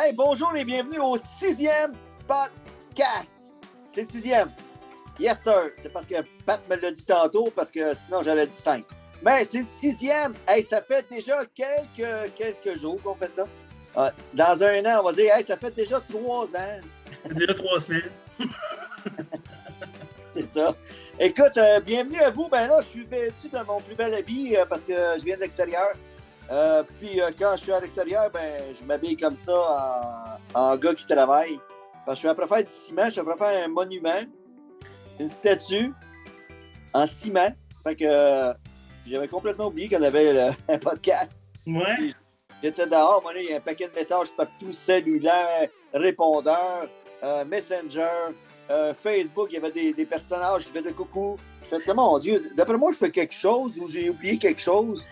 Hey, bonjour et bienvenue au 6e podcast. C'est le 6e. Yes, sir. C'est parce que Pat me l'a dit tantôt, parce que sinon j'aurais dit 5. Mais c'est le 6e. Hey, ça fait déjà quelques jours qu'on fait ça. Dans un an, on va dire, hey, ça fait déjà 3 ans. Déjà 3 semaines. C'est ça. Écoute, bienvenue à vous. Ben là, je suis vêtu de mon plus bel habit parce que je viens de l'extérieur. Puis quand je suis à l'extérieur, ben je m'habille comme ça en gars qui travaille. Parce que je suis après faire du ciment, je suis après faire un monument, une statue en ciment. Fait que j'avais complètement oublié qu'on avait un podcast. Ouais. Puis, j'étais dehors, moi, il y a un paquet de messages partout, cellulaire, répondeur, Messenger, Facebook, il y avait des personnages qui faisaient coucou. Je fais, mon Dieu, d'après moi, je fais quelque chose ou j'ai oublié quelque chose.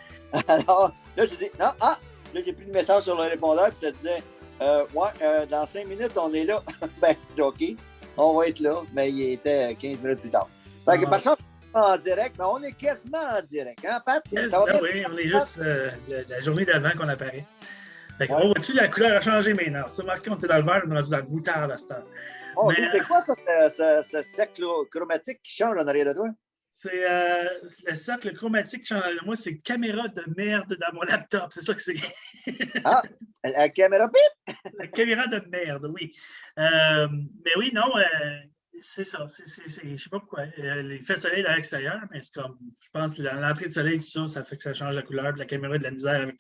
Alors, là, je dis, non, là, j'ai pris le message sur le répondeur, puis ça disait, dans 5 minutes, on est là. Ben, c'est OK, on va être là. Mais il était 15 minutes plus tard. Fait que, par chance, en direct, mais on est quasiment en direct, hein, Pat? Yes, Ça va bien? oui, on est juste la journée d'avant qu'on apparaît. Fait que, oh, vois-tu, la couleur a changé maintenant. Tu as remarqué, on était dans le vert, on est rendu dans le moutarde à cette heure. Oh, Mais, c'est quoi ce cercle chromatique qui change en arrière de toi? c'est le cercle chromatique qui change de moi, c'est caméra de merde dans mon laptop. C'est ça que c'est. Ah, la caméra, bip! La caméra de merde, oui. Mais oui, non, c'est ça. Je sais pas pourquoi. Il fait soleil à l'extérieur, mais c'est comme, je pense que l'entrée de soleil, tout ça, ça fait que ça change la couleur. Puis la caméra a de la misère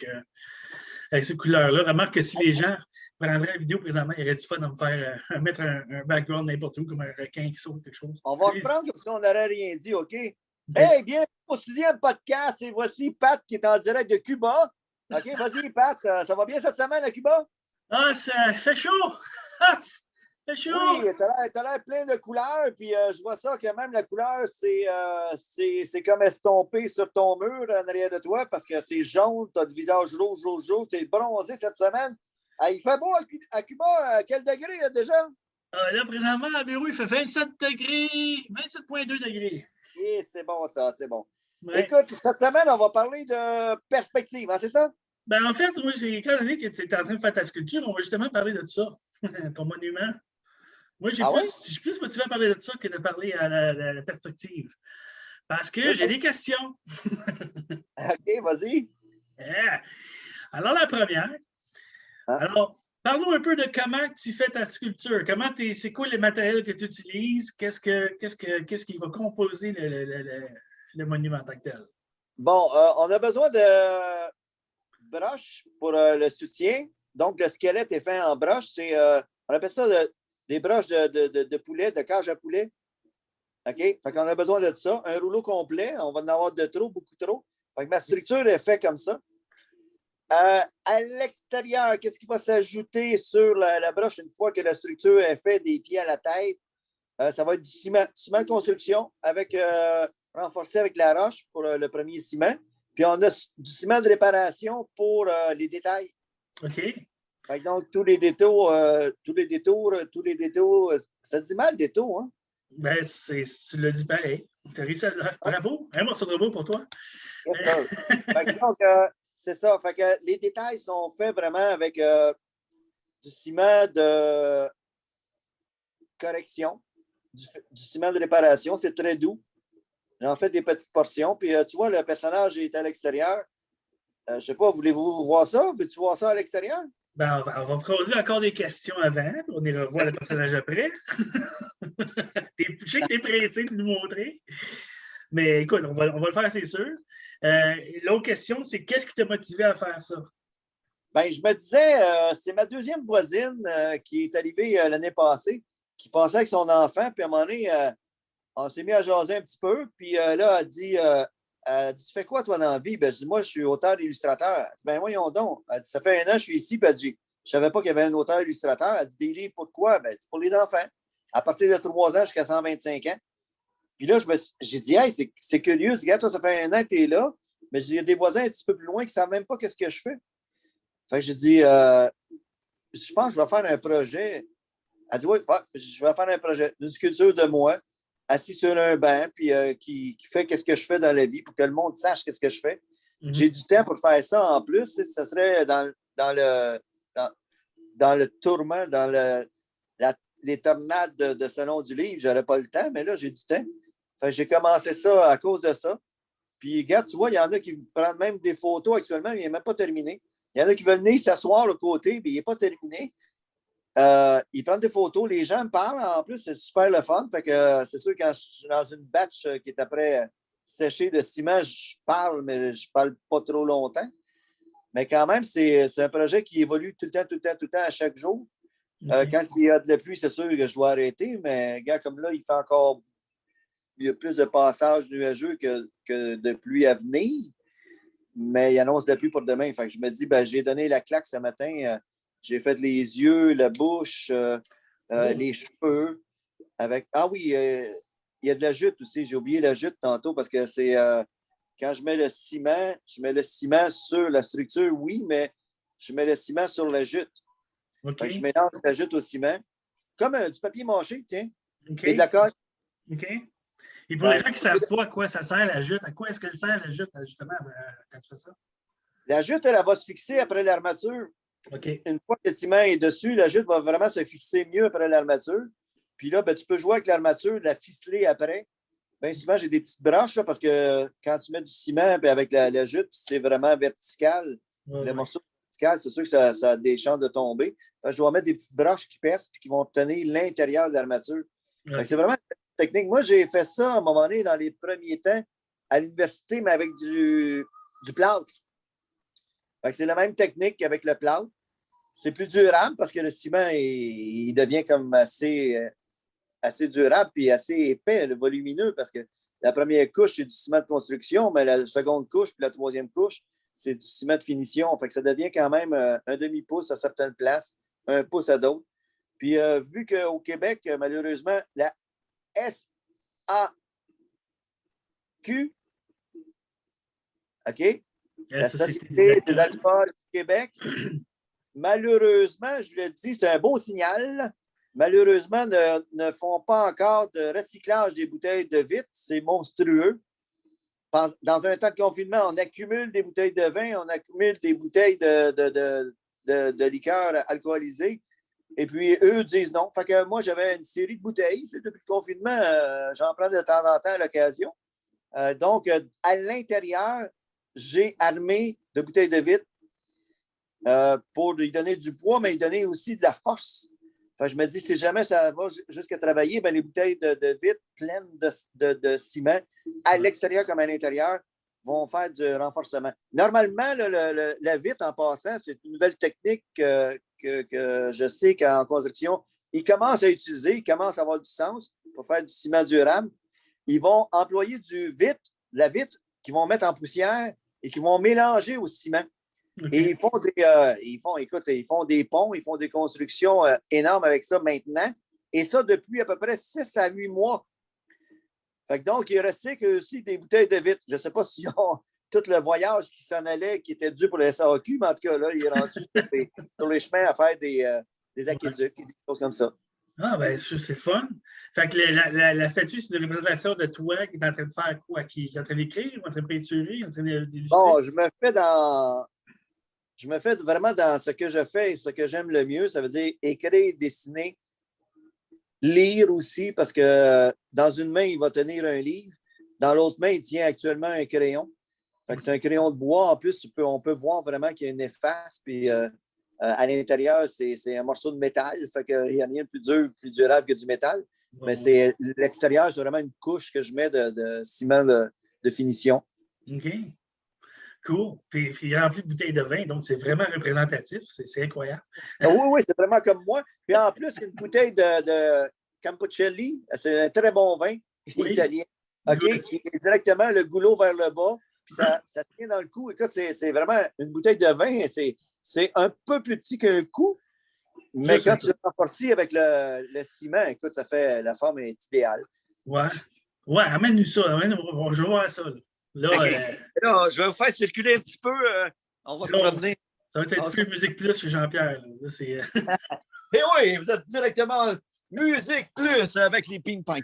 avec ces couleurs-là. Remarque que si les gens prendraient la vidéo présentement, il y aurait du fun à me faire mettre un background n'importe où, comme un requin qui saute quelque chose. On va reprendre comme si on n'aurait rien dit, OK? Hey, bienvenue au 6e podcast. Et voici Pat qui est en direct de Cuba. OK, vas-y, Pat. Ça va bien cette semaine à Cuba? Ah, ça fait chaud! Ça fait chaud! Oui, t'as l'air plein de couleurs. Puis je vois ça que même la couleur, c'est comme estompé sur ton mur en arrière de toi parce que c'est jaune. T'as le visage rouge. T'es bronzé cette semaine. Ah, il fait beau à Cuba. Quel degré déjà? Là, présentement, à bureau, il fait 27 degrés, 27,2 degrés. Oui, c'est bon, ça, c'est bon. Ouais. Écoute, cette semaine, on va parler de perspective, hein, c'est ça? Ben, en fait, moi, j'ai quand donné que tu étais en train de faire ta sculpture, on va justement parler de ça, ton monument. Moi, Ah oui? je suis plus motivé à parler de ça que de parler à la perspective. Parce que j'ai des questions. OK, vas-y. Yeah. Alors, la première. Hein? Alors, parle-nous un peu de comment tu fais ta sculpture. C'est quoi les matériels que tu utilises? Qu'est-ce qui va composer le monument en tant que tel? Bon, on a besoin de broches pour le soutien. Donc, le squelette est fait en broches. On appelle ça des broches de poulet, de cage à poulet. OK? Fait qu'on a besoin de ça. Un rouleau complet. On va en avoir de trop, beaucoup trop. Fait que ma structure est faite comme ça. À l'extérieur, qu'est-ce qui va s'ajouter sur la broche une fois que la structure est faite des pieds à la tête? Ça va être du ciment de construction renforcé avec la roche pour le premier ciment. Puis on a du ciment de réparation pour les détails. OK. Fait que donc, tous les détours, ça se dit mal, détour, hein? Ben, tu l'as dit pareil. Tu as réussi à le dire. Bravo. Un morceau de robot pour toi. Yes, sir. Fait que donc, c'est ça. Fait que les détails sont faits vraiment avec du ciment de correction, du ciment de réparation. C'est très doux. J'en fais des petites portions. Puis, tu vois, le personnage est à l'extérieur. Je ne sais pas, voulez-vous voir ça? Veux-tu voir ça à l'extérieur? Ben, on va poser encore des questions avant. On ira voir le personnage après. Je sais que tu es pressé de nous montrer. Mais écoute, on va le faire, c'est sûr. L'autre question, c'est qu'est-ce qui t'a motivé à faire ça? Ben, je me disais, c'est ma deuxième voisine qui est arrivée l'année passée, qui passait avec son enfant. Puis à un moment donné, on s'est mis à jaser un petit peu. Puis là, elle dit, tu fais quoi, toi, dans la vie? Ben, je dis, moi, je suis auteur-illustrateur. Elle dit, ben, voyons donc. Elle dit, ça fait 1 an que je suis ici. Puis elle dit, je ne savais pas qu'il y avait un auteur-illustrateur. Elle dit, des livres, pourquoi? Ben, c'est pour les enfants. À partir de 3 ans jusqu'à 125 ans. Puis là, j'ai dit, hey, c'est curieux, ce gars, toi, ça fait 1 an que tu es là. Mais il y a des voisins un petit peu plus loin qui ne savent même pas qu'est-ce que je fais. Fait que j'ai dit, je pense que je vais faire un projet. Elle dit, oui, je vais faire un projet, une sculpture de moi, assis sur un banc, puis qui fait qu'est-ce que je fais dans la vie pour que le monde sache qu'est-ce que je fais. J'ai du temps pour faire ça en plus. Ça serait dans dans le tourment, dans les tornades de Salon du Livre, j'aurais pas le temps, mais là, j'ai du temps. Fait j'ai commencé ça à cause de ça. Puis, regarde, tu vois, il y en a qui prennent même des photos actuellement, mais il n'est même pas terminé. Il y en a qui veulent venir s'asseoir le côté, puis il n'est pas terminé. Ils prennent des photos, les gens me parlent, en plus, c'est super le fun. Fait que c'est sûr, quand je suis dans une batch qui est après séchée de ciment, je parle, mais je ne parle pas trop longtemps. Mais quand même, c'est un projet qui évolue tout le temps, tout le temps, tout le temps, à chaque jour. Quand il y a de la pluie, c'est sûr que je dois arrêter, mais gars, comme là, il y a plus de passages nuageux que de pluie à venir, mais il annonce de la pluie pour demain. Fait que je me dis, ben, j'ai donné la claque ce matin. J'ai fait les yeux, la bouche, les cheveux. Ah oui, il y a de la jute aussi. J'ai oublié la jute tantôt parce que c'est quand je mets le ciment sur la structure, oui, mais je mets le ciment sur la jute. Okay. Je mélange la jute au ciment, comme du papier mâché, tiens, okay. et de la colle. OK. Et pour les gens qui ne savent pas à quoi ça sert la jute, à quoi est-ce qu'elle sert la jute, justement, quand tu fais ça? La jute, elle va se fixer après l'armature. Okay. Une fois que le ciment est dessus, la jute va vraiment se fixer mieux après l'armature. Puis là, ben, tu peux jouer avec l'armature, la ficeler après. Bien souvent, j'ai des petites branches là, parce que quand tu mets du ciment ben, avec la jute, c'est vraiment vertical. Le morceau vertical, c'est sûr que ça a des chances de tomber. Enfin, je dois mettre des petites branches qui percent et qui vont tenir l'intérieur de l'armature. C'est vraiment une technique. Moi, j'ai fait ça à un moment donné dans les premiers temps à l'université, mais avec du plâtre. C'est la même technique qu'avec le plâtre. C'est plus durable parce que le ciment, il devient comme assez durable et assez épais, volumineux, parce que la première couche, c'est du ciment de construction, mais la seconde couche puis la troisième couche, c'est du ciment de finition. Fait que ça devient quand même un demi-pouce à certaines places, un pouce à d'autres. Puis vu qu'au Québec, malheureusement, la SAQ, OK? La Société des alcools du Québec, malheureusement, je le dis, c'est un beau signal. Malheureusement, ne font pas encore de recyclage des bouteilles de vitre. C'est monstrueux. Dans un temps de confinement, on accumule des bouteilles de vin, on accumule des bouteilles de liqueurs alcoolisées. Et puis, eux disent non. Fait que moi, j'avais une série de bouteilles. Depuis le confinement, j'en prends de temps en temps à l'occasion. Donc, à l'intérieur, j'ai armé de bouteilles de vitre pour lui donner du poids, mais lui donner aussi de la force. Enfin, je me dis, si jamais ça va jusqu'à travailler, ben, les bouteilles de vitre pleines de ciment, à l'extérieur comme à l'intérieur, vont faire du renforcement. Normalement, la vitre, en passant, c'est une nouvelle technique que je sais qu'en construction, ils commencent à utiliser, ils commencent à avoir du sens pour faire du ciment durable. Ils vont employer de la vitre qu'ils vont mettre en poussière et qu'ils vont mélanger au ciment. Okay. Et ils font des ponts, ils font des constructions énormes avec ça maintenant. Et ça depuis à peu près 6 à 8 mois. Fait que donc, ils recyclent aussi des bouteilles de vitre. Je ne sais pas s'ils ont tout le voyage qui s'en allait, qui était dû pour le SAQ, mais en tout cas, là, il est rendu sur les chemins à faire des aqueducs et des choses comme ça. Ah, ben, c'est fun. Fait que la statue, c'est une représentation de toi qui est en train de faire quoi? Qui est en train d'écrire, en train de peinturer, en train d'illustrer? Bon, je me fais vraiment dans ce que je fais et ce que j'aime le mieux. Ça veut dire écrire, dessiner, lire aussi, parce que dans une main, il va tenir un livre. Dans l'autre main, il tient actuellement un crayon. Fait que c'est un crayon de bois. En plus, on peut voir vraiment qu'il y a une efface. Puis à l'intérieur, c'est un morceau de métal. Fait qu'il n'y a rien de plus dur, plus durable que du métal. Mais c'est l'extérieur, c'est vraiment une couche que je mets de ciment de finition. OK. Cool. Puis il est rempli de bouteilles de vin, donc c'est vraiment représentatif. C'est incroyable. Oui, c'est vraiment comme moi. Puis en plus, une bouteille de Campocelli, c'est un très bon vin italien, OK, qui est directement le goulot vers le bas. Puis ça tient dans le cou. Écoute, c'est vraiment une bouteille de vin. C'est un peu plus petit qu'un cou. Mais quand tu le renforces avec le ciment, écoute, ça fait la forme est idéale. Ouais. Ouais, amène-nous ça. Je vais voir ça. Là, okay. Là, je vais vous faire circuler un petit peu. On va se promener. Ça va être un petit peu Musique Plus chez Jean-Pierre. Et oui, vous êtes directement Musique Plus avec les ping-pong.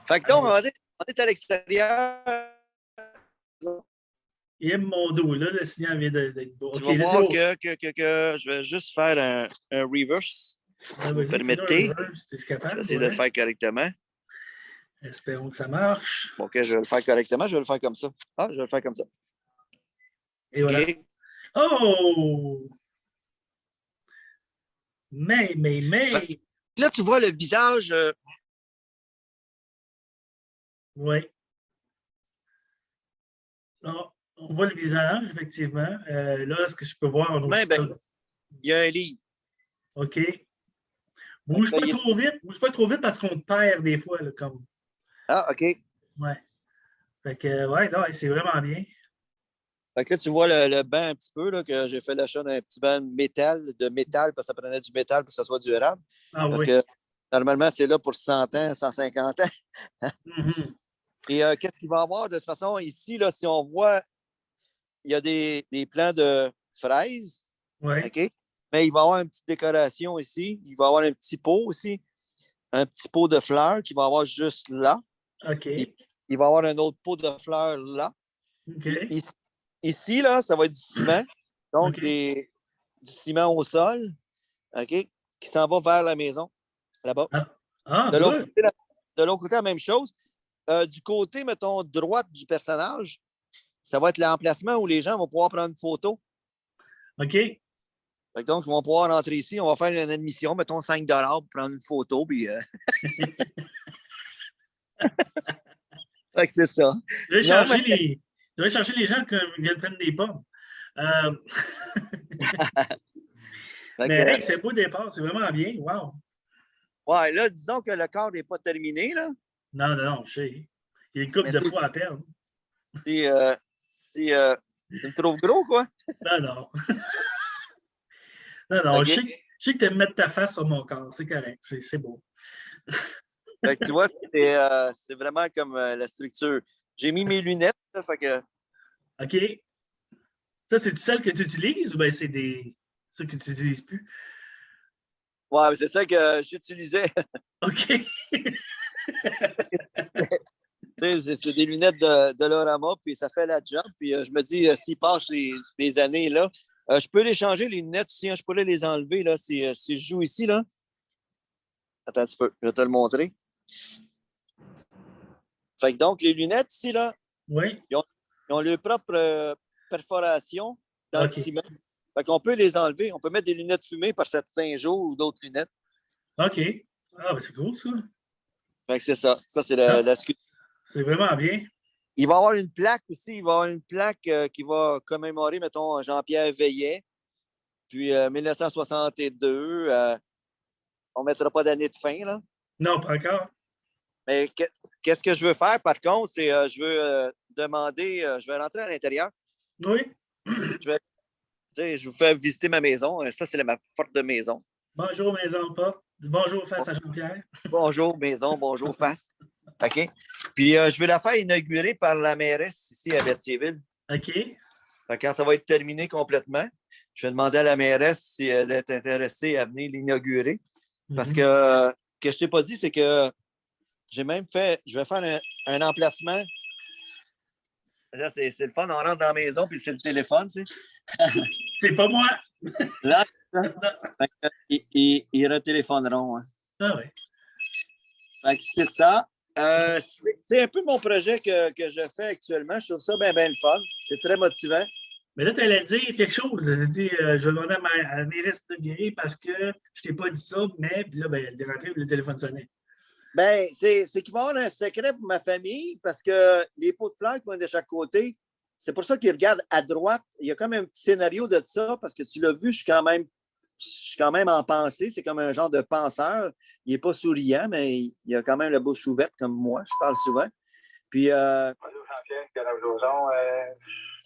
Fait que donc, on est à l'extérieur. Il aime mon dos. Là, le signal vient d'être beau. Tu OK, vas let's voir go. que je vais juste faire un reverse. Ben, Vous me vas-y, fais-le un permettez? reverse, si t'es Je vais capable. essayer de le Ouais. faire correctement. Espérons que ça marche. Bon, OK, je vais le faire correctement. Je vais le faire comme ça. Ah, je vais le faire comme ça. Et voilà. OK. Oh! Mais. Là, tu vois le visage. Oui. Ah, on voit le visage, effectivement. Là, est-ce que je peux voir un autre Ben, il y a un livre. OK. Bouge pas trop vite. Bouge pas trop vite parce qu'on te perd des fois. Là, comme... Ah, OK. Ouais. Fait que, ouais, non, c'est vraiment bien. Fait que là, tu vois le banc un petit peu, là, que j'ai fait l'achat d'un petit banc de métal, parce que ça prenait du métal pour que ça soit durable. Ah Parce oui. que normalement, c'est là pour 100 ans, 150 ans. Mm-hmm. Et qu'est-ce qu'il va y avoir de toute façon ici, là, si on voit, il y a des plants de fraises. Oui. OK? Mais il va y avoir une petite décoration ici. Il va y avoir un petit pot aussi. Un petit pot de fleurs qui va y avoir juste là. OK. Il va y avoir un autre pot de fleurs là. OK. Ici, là, ça va être du ciment. Donc, OK. du ciment au sol, OK, qui s'en va vers la maison, là-bas. Ah, De l'autre good. côté, la même chose. Du côté, mettons, droite du personnage, ça va être l'emplacement où les gens vont pouvoir prendre une photo. OK. Donc, ils vont pouvoir rentrer ici. On va faire une admission, mettons 5 pour prendre une photo. Puis, c'est ça. Je vais chercher les gens qui viennent prendre des pommes. Mais hey, c'est beau départ, c'est vraiment bien. Wow. Ouais, là, disons que le corps n'est pas terminé, là. Non, je sais. Il y a une couple de fois à perdre. Tu me trouves gros, quoi? Non. Non, okay. Je sais que tu aimes mettre ta face sur mon corps, c'est correct, c'est beau. Fait que tu vois, c'est vraiment comme la structure. J'ai mis mes lunettes, là, fait que... OK. Ça, c'est celle que tu utilises ou bien c'est celles que tu n'utilises plus? Ouais, c'est ça que j'utilisais. OK. C'est des lunettes de Lorama, puis ça fait la job. Puis je me dis, s'ils passent les années, là, je peux les changer, les lunettes aussi. Hein, je pourrais les enlever, là, si je joue ici, là. Attends un petit peu, je vais te le montrer. Fait que donc, les lunettes ici, là, oui. ils ont leur propre perforation dans okay. le ciment. Fait qu'on peut les enlever. On peut mettre des lunettes fumées par certains jours ou d'autres lunettes. OK. Ah, ben c'est cool, ça. Fait que c'est ça. Ça, c'est la sculpture. C'est vraiment bien. Il va y avoir une plaque aussi. Il va y avoir une plaque qui va commémorer, mettons, Jean-Pierre Veillet. Puis 1962. On ne mettra pas d'année de fin, là. Non, pas encore. Mais qu'est-ce que je veux faire, par contre, c'est je veux demander, je vais rentrer à l'intérieur. Oui. Je vous fais visiter ma maison. Ça, c'est ma porte de maison. Bonjour, maison, porte. Bonjour, face à Jean-Pierre. Bonjour, maison. Bonjour, face. OK. Puis, je vais la faire inaugurer par la mairesse ici à Berthierville. OK. Quand ça va être terminé complètement, je vais demander à la mairesse si elle est intéressée à venir l'inaugurer. Parce que ce que je ne t'ai pas dit, c'est que je vais faire un emplacement. Là, c'est le fun, on rentre dans la maison, puis c'est le téléphone, tu sais. C'est pas moi. Là, ils retéléphoneront. Hein. Ah oui. Fait que c'est ça. C'est un peu mon projet que je fais actuellement. Je trouve ça bien le fun. C'est très motivant. Mais là, tu allais dire quelque chose. Tu as dit, je vais demander à la mairesse de guérir parce que je t'ai pas dit ça, mais puis là, elle est rentrée, le téléphone sonnait. Ben, c'est qu'il va y avoir un secret pour ma famille parce que les pots de fleurs qui vont de chaque côté, c'est pour ça qu'ils regardent à droite. Il y a comme un petit scénario de ça parce que tu l'as vu, je suis quand même en pensée. C'est comme un genre de penseur. Il n'est pas souriant, mais il a quand même la bouche ouverte comme moi. Je parle souvent. Puis. Bonjour Jean-Pierre,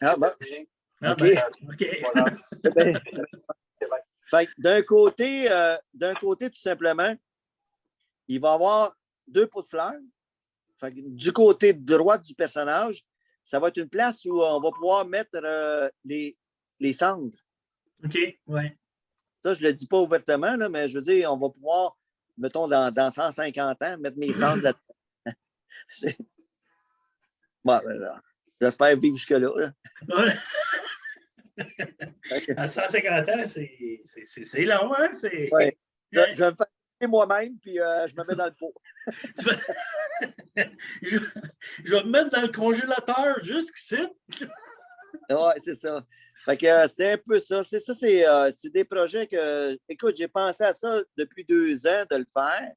Ah, bon. OK. Fait que d'un côté, tout simplement, il va y avoir 2 pots de fleurs. Fait que du côté droit du personnage, ça va être une place où on va pouvoir mettre les cendres. OK, oui. Ça, je ne le dis pas ouvertement, là, mais je veux dire, on va pouvoir, mettons, dans 150 ans, mettre mes cendres là-dedans. Bon, J'espère vivre jusque-là. Là. Ouais. À 150 ans, c'est long, hein? Ouais. Je vais me faire moi-même, puis je me mets dans le pot. Je vais me mettre dans le congélateur jusqu'ici. Oui, c'est ça. Fait que c'est un peu ça. C'est des projets que, écoute, j'ai pensé à ça depuis 2 ans de le faire.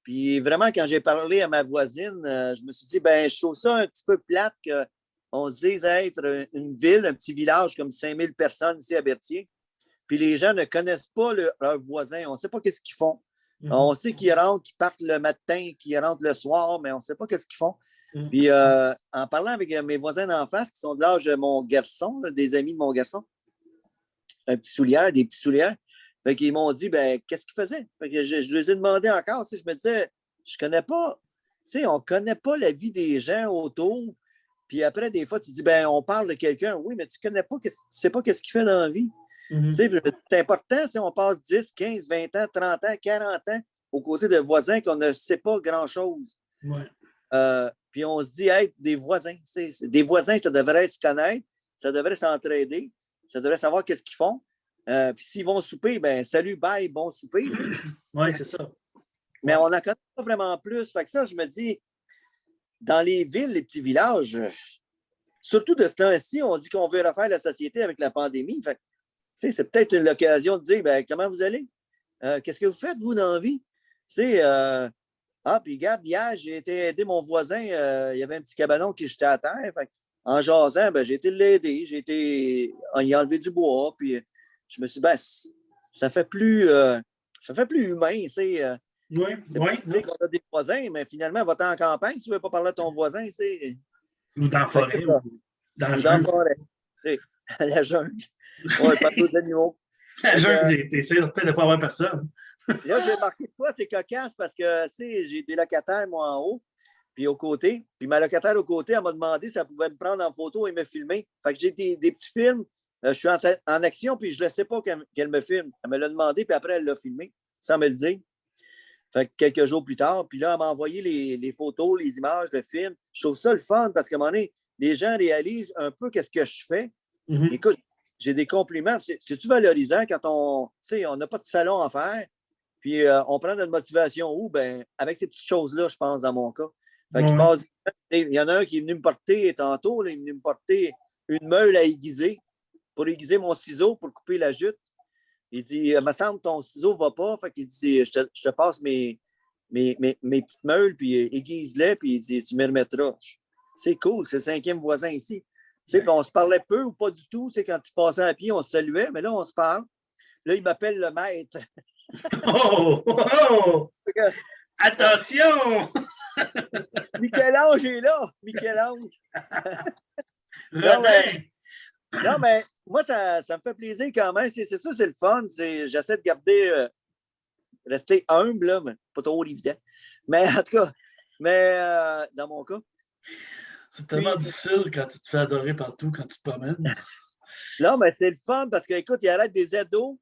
Puis vraiment, quand j'ai parlé à ma voisine, je me suis dit, ben, je trouve ça un petit peu plate qu'on se dise être une ville, un petit village comme 5000 personnes ici à Berthier. Puis les gens ne connaissent pas leurs voisins. On ne sait pas qu'est-ce qu'ils font. On sait qu'ils rentrent, qu'ils partent le matin, qu'ils rentrent le soir, mais on ne sait pas qu'est-ce qu'ils font. Puis en parlant avec mes voisins d'en face, qui sont de l'âge de mon garçon, là, des amis de mon garçon, des petits souliers, fait qu'ils m'ont dit, ben, qu'est-ce qu'ils faisaient? Fait que je les ai demandé encore. Je me disais, je connais pas, on ne connaît pas la vie des gens autour. Puis après, des fois, tu dis, ben, on parle de quelqu'un. Oui, mais tu ne sais pas qu'est-ce qu'il fait dans la vie. C'est important si on passe 10, 15, 20 ans, 30 ans, 40 ans aux côtés de voisins qu'on ne sait pas grand-chose. Ouais. Puis on se dit être des voisins. Des voisins, ça devrait se connaître, ça devrait s'entraider, ça devrait savoir qu'est-ce qu'ils font. Puis s'ils vont souper, ben salut, bye, bon souper. Oui, c'est ça. Mais on n'en connaît pas vraiment plus. Fait que ça, je me dis, dans les villes, les petits villages, surtout de ce temps-ci, on dit qu'on veut refaire la société avec la pandémie. Fait que, c'est peut-être l'occasion de dire, ben, comment vous allez? Qu'est-ce que vous faites, vous, dans la vie? Puis regarde, hier, j'ai été aider mon voisin. Il y avait un petit cabanon qui jetait à terre. Fait, en jasant, ben, j'ai été l'aider. Il a enlevé du bois. Puis je me suis dit, ben, ça fait plus humain. Oui. On a des voisins, mais finalement, va-t'en en campagne si tu ne veux pas parler à ton voisin. Ou dans la forêt. Dans la forêt. La jungle. Oui, pas d'autres animaux. La jungle, t'essaies peut-être de ne pas avoir personne. Là, j'ai marqué de quoi, c'est cocasse parce que j'ai des locataires, moi, en haut, puis au côté. Puis ma locataire au côté, elle m'a demandé si elle pouvait me prendre en photo et me filmer. Fait que j'ai des petits films. Je suis en action, puis je ne sais pas qu'elle me filme. Elle me l'a demandé, puis après, elle l'a filmé, sans me le dire. Fait que quelques jours plus tard, puis là, elle m'a envoyé les photos, les images, le film. Je trouve ça le fun parce qu'à un moment donné, les gens réalisent un peu qu'est-ce que je fais. Écoute, j'ai des compliments. C'est-tu valorisant quand on n'a pas de salon à faire? Puis on prend notre motivation où? Ben, avec ces petites choses-là, je pense, dans mon cas. Fait qu'il passe, il y en a un qui est venu me porter tantôt, là, il est venu me porter une meule à aiguiser pour aiguiser mon ciseau pour couper la jute. Il dit, il me semble que ton ciseau ne va pas. Fait qu'il dit, je te passe mes petites meules, puis aiguise-les, puis il dit, tu me remettras. C'est cool, c'est le 5e voisin ici. Puis on se parlait peu ou pas du tout. Quand tu passais à pied, on se saluait, mais là, on se parle. Là, il m'appelle le maître. Oh! Attention! Michel-Ange est là! Michel-Ange! non, mais moi, ça me fait plaisir quand même. C'est ça, c'est le fun. J'essaie de garder, rester humble, là, mais pas trop évident. Mais en tout cas, dans mon cas. C'est tellement difficile quand tu te fais adorer partout, quand tu te promènes. Non, mais c'est le fun parce qu'écoute, il arrête des ados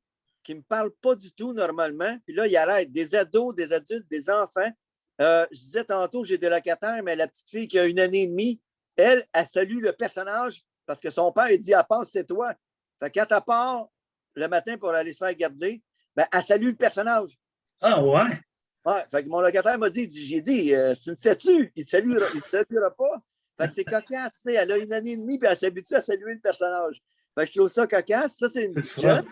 qui ne me parlent pas du tout normalement. Puis là, il arrête des ados, des adultes, des enfants. Je disais tantôt que j'ai des locataires, mais la petite fille qui a 1 année et demie, elle salue le personnage parce que son père, il dit, elle passe, c'est toi. Fait que quand elle part le matin pour aller se faire garder, ben, elle salue le personnage. Ah ouais? Ouais, fait que mon locataire m'a dit, j'ai dit, tu me sais-tu? Il ne te saluera pas. Fait que c'est cocasse, elle a 1 année et demie, puis elle s'habitue à saluer le personnage. Fait que je trouve ça cocasse. Ça, c'est une petite jeune.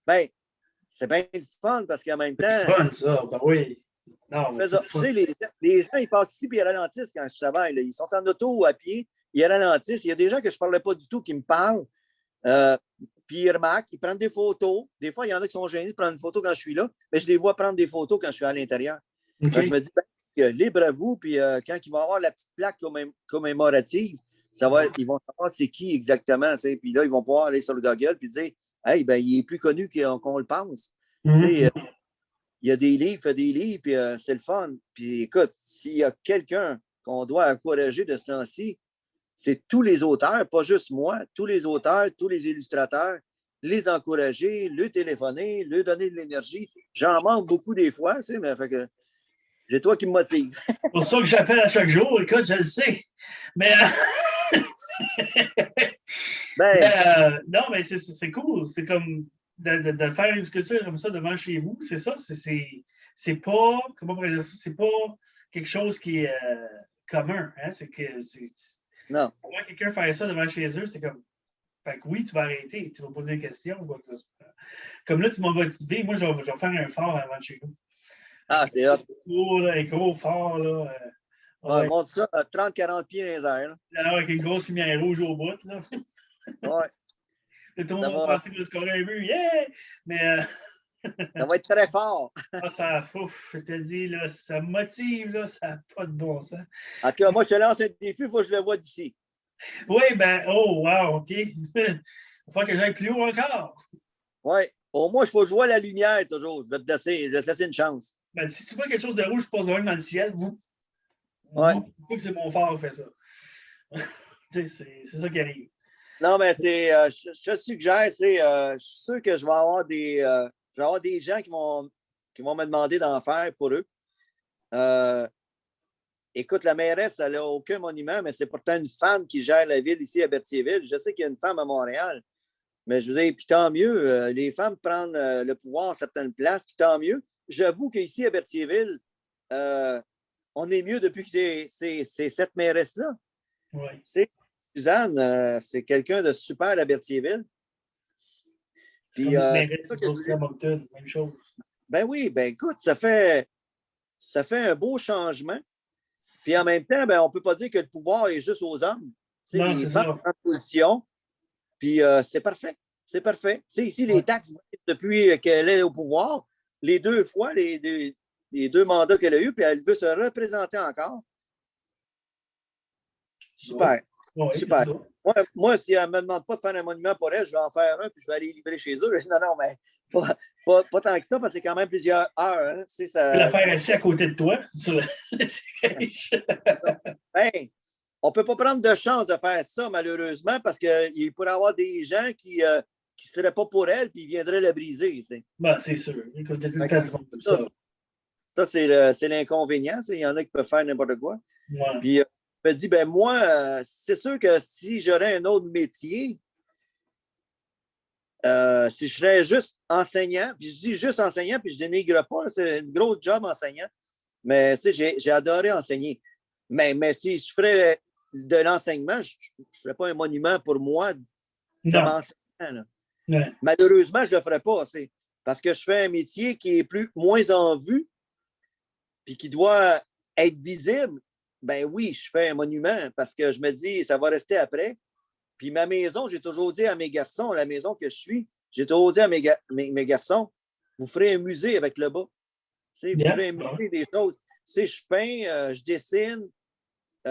Ben, c'est bien le fun parce qu'en même temps. C'est fun, ça. Ben oui. Non, Tu sais, les gens, ils passent ici et ils ralentissent quand je travaille. Là. Ils sont en auto ou à pied, ils ralentissent. Il y a des gens que je ne parlais pas du tout qui me parlent. Puis ils remarquent, ils prennent des photos. Des fois, il y en a qui sont gênés de prendre une photo quand je suis là, mais je les vois prendre des photos quand je suis à l'intérieur. Okay. Je me dis, libre à vous, puis quand ils vont avoir la petite plaque commémorative, ils vont savoir c'est qui exactement. Puis là, ils vont pouvoir aller sur le Google et dire, hey, ben, il est plus connu qu'on le pense. Il y a des livres, puis c'est le fun. Puis écoute, s'il y a quelqu'un qu'on doit encourager de ce temps-ci, c'est tous les auteurs, pas juste moi, tous les auteurs, tous les illustrateurs, les encourager, le téléphoner, leur donner de l'énergie. J'en manque beaucoup des fois, mais fait que c'est toi qui me motive. C'est pour ça que j'appelle à chaque jour, écoute, je le sais. Mais Ben, Non, mais c'est cool. C'est comme de faire une sculpture comme ça devant chez vous. C'est ça. C'est pas, comment on pourrait dire ça? C'est pas quelque chose qui est commun. Hein? C'est que non. pour voir quelqu'un faire ça devant chez eux, c'est comme. Fait que oui, tu vas arrêter, tu vas poser des questions. Quoi que ce soit. Comme là, tu m'as motivé. Moi, je vais faire un phare avant de chez nous. Ah, c'est hot. Un gros phare, là. Ouais, Ouais. monte ça à 30-40 pieds dans les airs. Là. Là, avec une grosse lumière rouge au bout. Là. Ouais, Tout le ça monde va va, penser que je scorer un but. Yeah! Mais ça va être très fort. je te dis, là, ça me motive, là, ça n'a pas de bon sens. En tout cas, moi, je te lance un défi, il faut que je le vois d'ici. Oui, ben, oh, wow, OK. Il faut que j'aille plus haut encore. Oui. Au moins, il faut que je vois la lumière toujours. Je vais te laisser une chance. Ben, si tu vois quelque chose de rouge, je passe devant dans le ciel, Ouais. que c'est mon phare qui fait ça. C'est ça qui arrive. Non, mais je te suggère, je suis sûr que je vais avoir des gens qui vont me demander d'en faire pour eux. Écoute, la mairesse, elle n'a aucun monument, mais c'est pourtant une femme qui gère la ville ici à Berthierville. Je sais qu'il y a une femme à Montréal, mais je veux dire, puis tant mieux, les femmes prennent le pouvoir à certaines places, puis tant mieux. J'avoue qu'ici à Berthierville, on est mieux depuis que c'est cette mairesse-là. Oui. Suzanne, c'est quelqu'un de super à Berthierville. Puis, comme mairesse aussi à Moncton, même chose. Ben oui, ben écoute, ça fait un beau changement. Puis en même temps, ben, on ne peut pas dire que le pouvoir est juste aux hommes. Non, les femmes ça. en position, puis c'est parfait. C'est parfait. Ici, les taxes, depuis qu'elle est au pouvoir, les 2 fois, les 2 mandats qu'elle a eus, puis elle veut se représenter encore. Super. Oui, super. Moi, si elle ne me demande pas de faire un monument pour elle, je vais en faire un, puis je vais aller livrer chez eux. Non, mais pas tant que ça, parce que c'est quand même plusieurs heures. Hein. Tu peux la faire assis à côté de toi. Ben, on ne peut pas prendre de chance de faire ça, malheureusement, parce qu'il pourrait y avoir des gens qui ne seraient pas pour elle, puis ils viendraient la briser. Ben, c'est sûr. Écoute, tout le temps, comme ça. Ça, c'est l'inconvénient. Il y en a qui peuvent faire n'importe quoi. Ouais. Puis, je me dis, ben moi, c'est sûr que si j'aurais un autre métier, si je serais juste enseignant, puis je dis juste enseignant, puis je dénigre pas, c'est un gros job enseignant, mais j'ai adoré enseigner. Mais si je ferais de l'enseignement, je ne ferais pas un monument pour moi comme enseignant. Ouais. Malheureusement, je ne le ferais pas, parce que je fais un métier qui est moins en vue, puis qui doit être visible. Ben oui, je fais un monument parce que je me dis, ça va rester après. Puis ma maison, j'ai toujours dit à mes garçons, la maison que je suis, j'ai toujours dit à mes garçons, vous ferez un musée avec le bas. Vous ferez un musée des choses. Je peins, je dessine,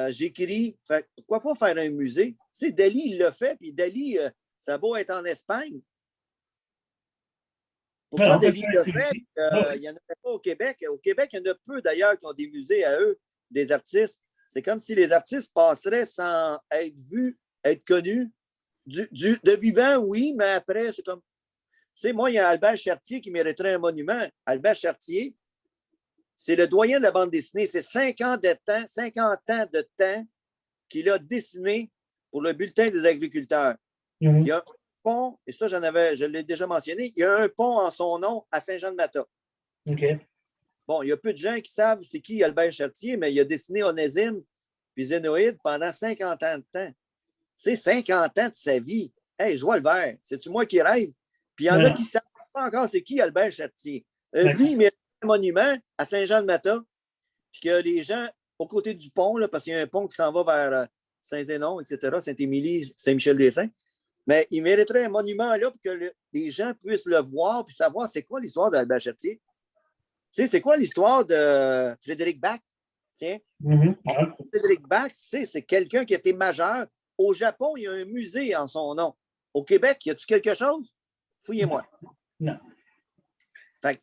j'écris. Pourquoi pas faire un musée? Dali, il l'a fait, puis Dali, ça a beau être en Espagne. Pourquoi Dali l'a fait? Il n'y en a pas au Québec. Au Québec, il y en a peu d'ailleurs qui ont des musées à eux, des artistes. C'est comme si les artistes passeraient sans être vus, être connus. De vivant, oui, mais après, c'est comme. Moi, il y a Albert Chartier qui mériterait un monument. Albert Chartier, c'est le doyen de la bande dessinée. C'est 50 ans de temps qu'il a dessiné pour le Bulletin des agriculteurs. Mm-hmm. Il y a un pont, et ça, je l'ai déjà mentionné, il y a un pont en son nom à Saint-Jean-de-Mata. OK. Bon, il y a peu de gens qui savent c'est qui Albert Chartier, mais il a dessiné Onésime puis Zénoïde pendant 50 ans de temps. C'est 50 ans de sa vie. Hey, je vois le vert. C'est-tu moi qui rêve? Puis il y en a qui ne savent pas encore c'est qui Albert Chartier. Lui, il mérite un monument à Saint-Jean-de-Mata, puis que les gens, aux côtés du pont, là, parce qu'il y a un pont qui s'en va vers Saint-Zénon, etc., Saint-Émilie, Saint-Michel-des-Saints, mais il mériterait un monument là pour que les gens puissent le voir puis savoir c'est quoi l'histoire d'Albert Chartier. Tu sais, c'est quoi l'histoire de Frédéric Bach? Tiens. Mm-hmm. Frédéric Bach, c'est quelqu'un qui a été majeur. Au Japon, il y a un musée en son nom. Au Québec, y a-t-il quelque chose? Fouillez-moi. Non.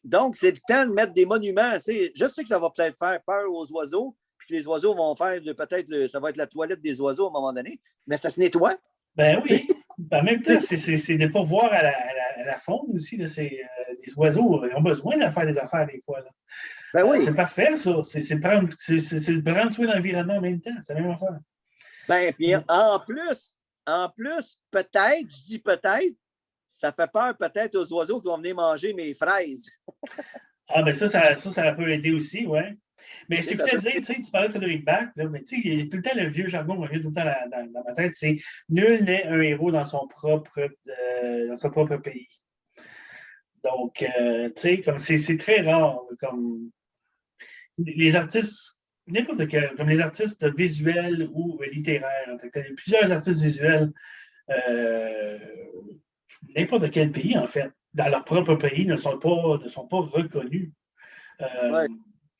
Donc, c'est le temps de mettre des monuments. Je sais que ça va peut-être faire peur aux oiseaux, puis que les oiseaux vont faire peut-être, ça va être la toilette des oiseaux à un moment donné, mais ça se nettoie. Ben oui. En même temps, c'est de ne pas voir à la faune aussi. Là, les oiseaux ont besoin de faire des affaires des fois. Là. Ben oui. C'est parfait, ça. C'est prendre soin de l'environnement en même temps. C'est la même affaire. Ben, puis en plus, peut-être, je dis peut-être, ça fait peur peut-être aux oiseaux qui vont venir manger mes fraises. Ah, ben ça peut aider aussi, oui. Mais je Tu sais, ça t'écoutais peut... dire, tu sais, tu parlais de Frédéric Bach, là, mais tu sais, il y a tout le temps le vieux jargon qui revient tout le temps dans ma tête, c'est nul n'est un héros dans son propre pays. Donc, tu sais, comme c'est très rare, comme les artistes, n'importe quel, comme les artistes visuels ou littéraires. En fait. Il y a plusieurs artistes visuels, euh, n'importe quel pays, en fait, dans leur propre pays, ne sont pas reconnus. Ouais.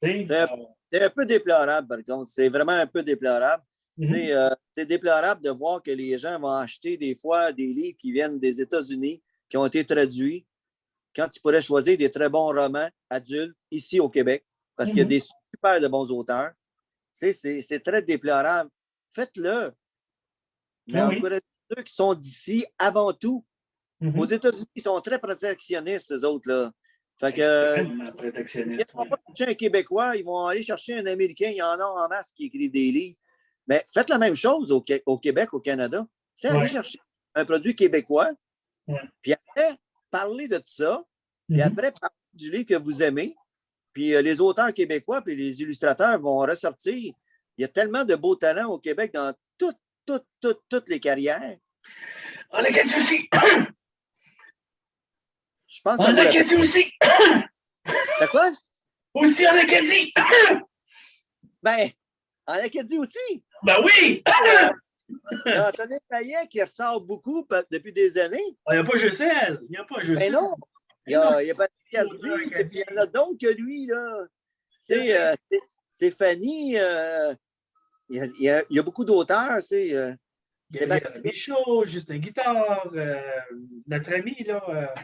Tu sais, C'est un peu déplorable, par contre. C'est vraiment un peu déplorable. mhm, C'est déplorable de voir que les gens vont acheter des fois des livres qui viennent des États-Unis, qui ont été traduits, quand tu pourrais choisir des très bons romans adultes ici au Québec, parce qu'il y a mhm. des super de bons auteurs. C'est très déplorable. Faites-le, mais Ah oui. encouragez ceux qui sont d'ici avant tout. Aux Mhm. États-Unis, ils sont très protectionnistes, eux autres, là. Fait que, Extrêmement ils protectionniste, ne vont oui. pas chercher un Québécois, ils vont aller chercher un Américain. Il y en a en masse qui écrivent des livres. Mais faites la même chose au Québec, au Canada. C'est aller Ouais, chercher un produit québécois, ouais. puis après, parler de tout ça, puis Mhm. après, parler du livre que vous aimez, puis les auteurs québécois, puis les illustrateurs vont ressortir. Il y a tellement de beaux talents au Québec dans toutes les carrières. En Acadie aussi! Je pense que ça En vaut la peine. Acadie aussi! De quoi? Aussi en Acadie! Ben, en Acadie aussi. Ben oui! Euh, Il y a Anthony Payet qui ressort beaucoup depuis des années. Il n'y a pas juste elle. Il n'y a pas juste Ben elle. non, Mais non, il y a pas l'auteur Cardi, puis il Acadie. y en a d'autres que lui, là. Je C'est sais. Stéphanie, il y a beaucoup d'auteurs, Gabriel Sébastien. Michaud, Justin Guitard, notre ami, là.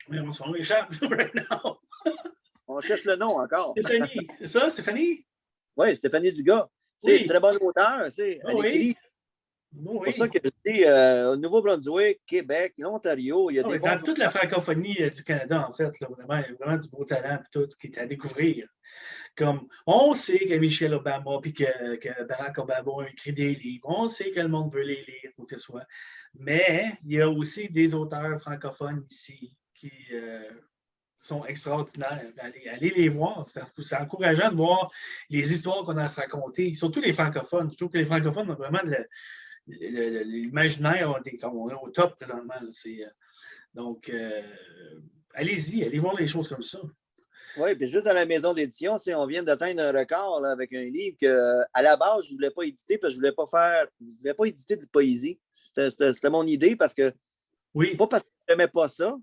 Mais on s'en échappe right now. On cherche le nom encore. Stéphanie, c'est ça, Stéphanie? Oui, Stéphanie Dugas. C'est Oui. très bon auteur, Oh elle oui. écrit. Oh C'est pour ça oui. que je dis, au Nouveau-Brunswick, Québec, l'Ontario, il y a Oh des oui. bons Dans toute la auteurs. francophonie du Canada, en fait, là, vraiment, il y a vraiment du beau talent et tout ce qui est à découvrir. Comme on sait que Michelle Obama puis que Barack Obama a écrit des livres, on sait que le monde veut les lire ou que ce soit. Mais il y a aussi des auteurs francophones ici qui sont extraordinaires. Allez les voir. C'est encourageant de voir les histoires qu'on a à se raconter, surtout les francophones. Je trouve que les francophones ont vraiment l'imaginaire, on est au top présentement. Donc, allez-y, allez voir les choses comme ça. Oui, puis juste à la maison d'édition, on vient d'atteindre un record là, avec un livre que, à la base, je ne voulais pas éditer parce que je voulais pas éditer de poésie. C'était mon idée parce que, Oui. pas parce que je n'aimais pas ça,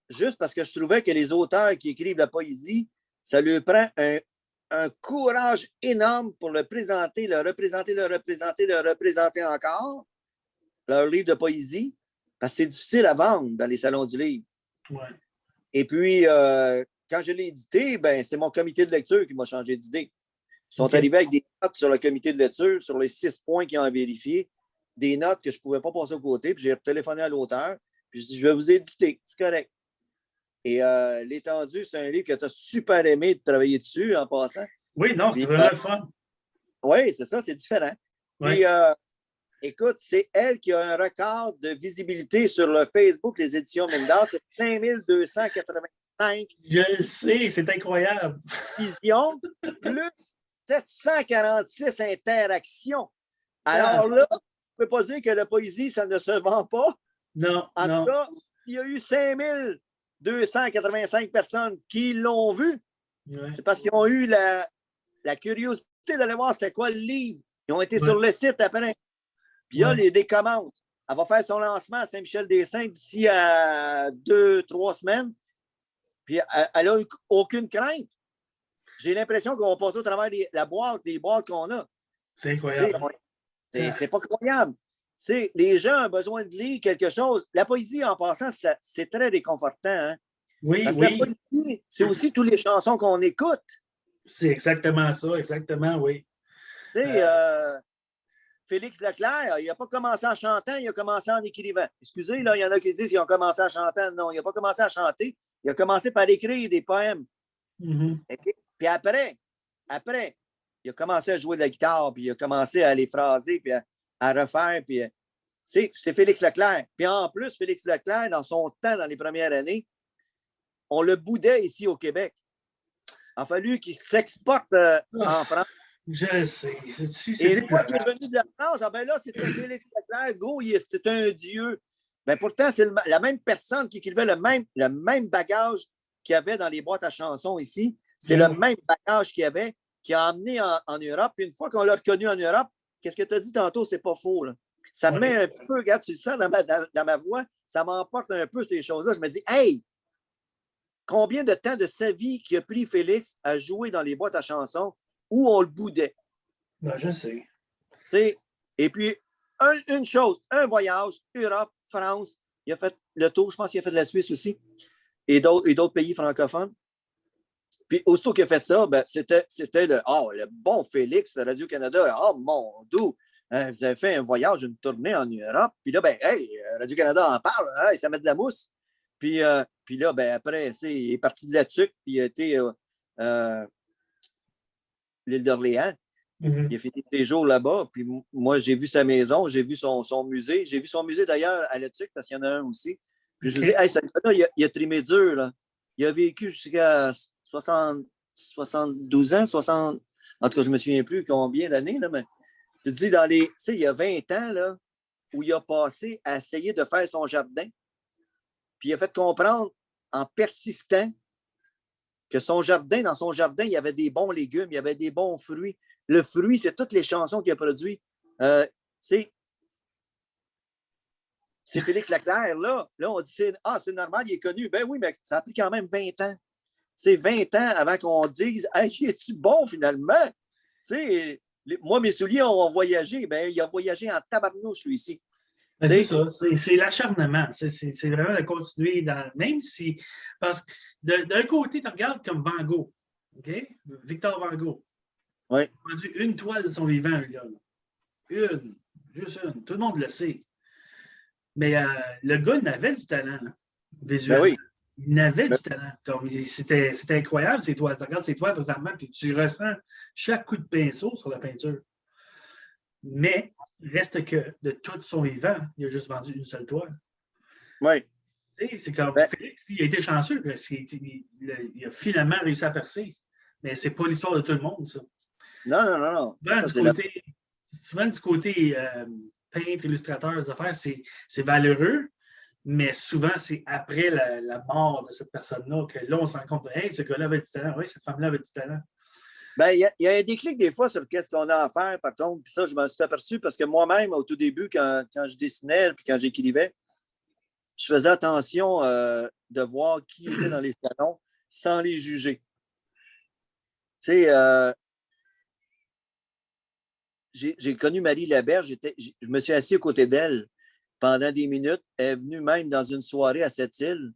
juste parce que je trouvais que les auteurs qui écrivent la poésie, ça leur prend un courage énorme pour le présenter, le représenter encore, leur livre de poésie, parce que c'est difficile à vendre dans les salons du livre. Ouais. Et puis, quand je l'ai édité, ben, c'est mon comité de lecture qui m'a changé d'idée. Ils sont arrivés avec des notes sur le comité de lecture, sur les 6 points qu'ils ont vérifiés, des notes que je ne pouvais pas passer au côté, puis j'ai téléphoné à l'auteur, puis je dis, je vais vous éditer, c'est correct. Et L'étendue, c'est un livre que tu as super aimé de travailler dessus en passant. Oui, non, c'est vraiment le fun. Oui, c'est ça, c'est différent. Ouais. Puis, écoute, c'est elle qui a un record de visibilité sur le Facebook, les éditions Mendas, c'est 5285 Je le sais, c'est incroyable. visions, plus 746 interactions. Alors là, je ne peux pas dire que la poésie, ça ne se vend pas. Non, En non. tout cas, il y a eu 5285 personnes qui l'ont vu. Ouais. C'est parce qu'ils ont eu la curiosité d'aller voir c'était quoi le livre. Ils ont été Ouais. sur le site après. Puis il y a des commandes. Elle va faire son lancement à Saint-Michel-des-Saints d'ici à 2-3 semaines. Puis elle n'a aucune crainte. J'ai l'impression qu'on va passer au travers des boîtes qu'on a. C'est incroyable. C'est pas croyable. Les gens ont besoin de lire quelque chose. La poésie, en passant, c'est très réconfortant. Hein? Oui, Parce que oui. la poésie, c'est aussi toutes les chansons qu'on écoute. C'est exactement ça, exactement, oui. Félix Leclerc, il n'a pas commencé en chantant, il a commencé en écrivant. Excusez, là, il y en a qui disent qu'il a commencé en chantant. Non, il n'a pas commencé à chanter. Il a commencé par écrire des poèmes. Mm-hmm. Okay? Puis après, il a commencé à jouer de la guitare, puis il a commencé à les phraser, puis à refaire. Puis, c'est Félix Leclerc. Puis en plus, Félix Leclerc, dans son temps, dans les premières années, on le boudait ici au Québec. Il a fallu qu'il s'exporte en France. Je sais. Et une fois qu'il est venu de la France, ben là, c'était Félix Leclerc, go, c'était un dieu. Ben pourtant, c'est la même personne qui écrivait le même bagage qu'il y avait dans les boîtes à chansons ici. C'est le même bagage qu'il y avait, qui a emmené en Europe. Puis une fois qu'on l'a reconnu en Europe, qu'est-ce que tu as dit tantôt? C'est pas faux. Là. Ça me met un petit peu, regarde, tu le sens dans ma voix, ça m'emporte un peu ces choses-là. Je me dis, hey, combien de temps de sa vie qu'il a pris Félix à jouer dans les boîtes à chansons où on le boudait? Ben, je sais. T'sais, et puis, une chose, un voyage, Europe, France, il a fait le tour, je pense qu'il a fait de la Suisse aussi, et d'autres pays francophones. Puis, aussitôt qu'il a fait ça, ben, c'était le bon Félix de Radio-Canada. Oh, mon Dieu, hein, vous avez fait un voyage, une tournée en Europe. Puis là, ben, hey, Radio-Canada en parle, hein, ça met de la mousse. Puis là, ben, après, il est parti de la tuque, puis il a été l'île d'Orléans. Il a fini ses jours là-bas. Puis moi, j'ai vu sa maison, j'ai vu son musée. J'ai vu son musée d'ailleurs à La Tuque, parce qu'il y en a un aussi. Puis je me dis, hey, il a trimé dur. Là. Il a vécu jusqu'à 72 ans, 60. En tout cas, je ne me souviens plus combien d'années, là, mais tu te dis, tu sais, il y a 20 ans, là, où il a passé à essayer de faire son jardin. Puis il a fait comprendre en persistant que dans son jardin, il y avait des bons légumes, il y avait des bons fruits. Le fruit, c'est toutes les chansons qu'il a produites. C'est Félix Leclerc, là. Là, on dit, c'est normal, il est connu. Ben oui, mais ça a pris quand même 20 ans. C'est 20 ans avant qu'on dise, hey, es-tu bon finalement? Moi, mes souliers ont voyagé. Ben, il a voyagé en tabarnouche, lui, ici. Ben, c'est ça, c'est l'acharnement. C'est vraiment de continuer même si. Parce que d'un côté, tu regardes comme Van Gogh. OK? Victor Van Gogh. Oui. Il a vendu une toile de son vivant, le gars. Juste une. Tout le monde le sait. Mais le gars, il avait du talent, visuellement. Ben oui. Il avait du talent. C'était incroyable, ces toiles. Tu regardes ces toiles présentement, puis tu ressens chaque coup de pinceau sur la peinture. Mais reste que de tout son vivant, il a juste vendu une seule toile. Oui. C'est comme Félix, lui, il a été chanceux parce qu'il a finalement réussi à percer. Mais c'est pas l'histoire de tout le monde, ça. Non. Souvent, du côté peintre, illustrateur, des affaires, c'est valeureux, mais souvent, c'est après la mort de cette personne-là que là, on se rend compte, hey, ce gars-là avait du talent. Oui, cette femme-là avait du talent. Ben, il y a un déclic des fois sur qu'est-ce qu'on a à faire, par contre. Puis ça, je m'en suis aperçu parce que moi-même, au tout début, quand je dessinais puis quand j'écrivais, je faisais attention de voir qui était dans les salons sans les juger. Tu sais, j'ai connu Marie Laberge, je me suis assis à côté d'elle pendant des minutes. Elle est venue même dans une soirée à Sept-Îles.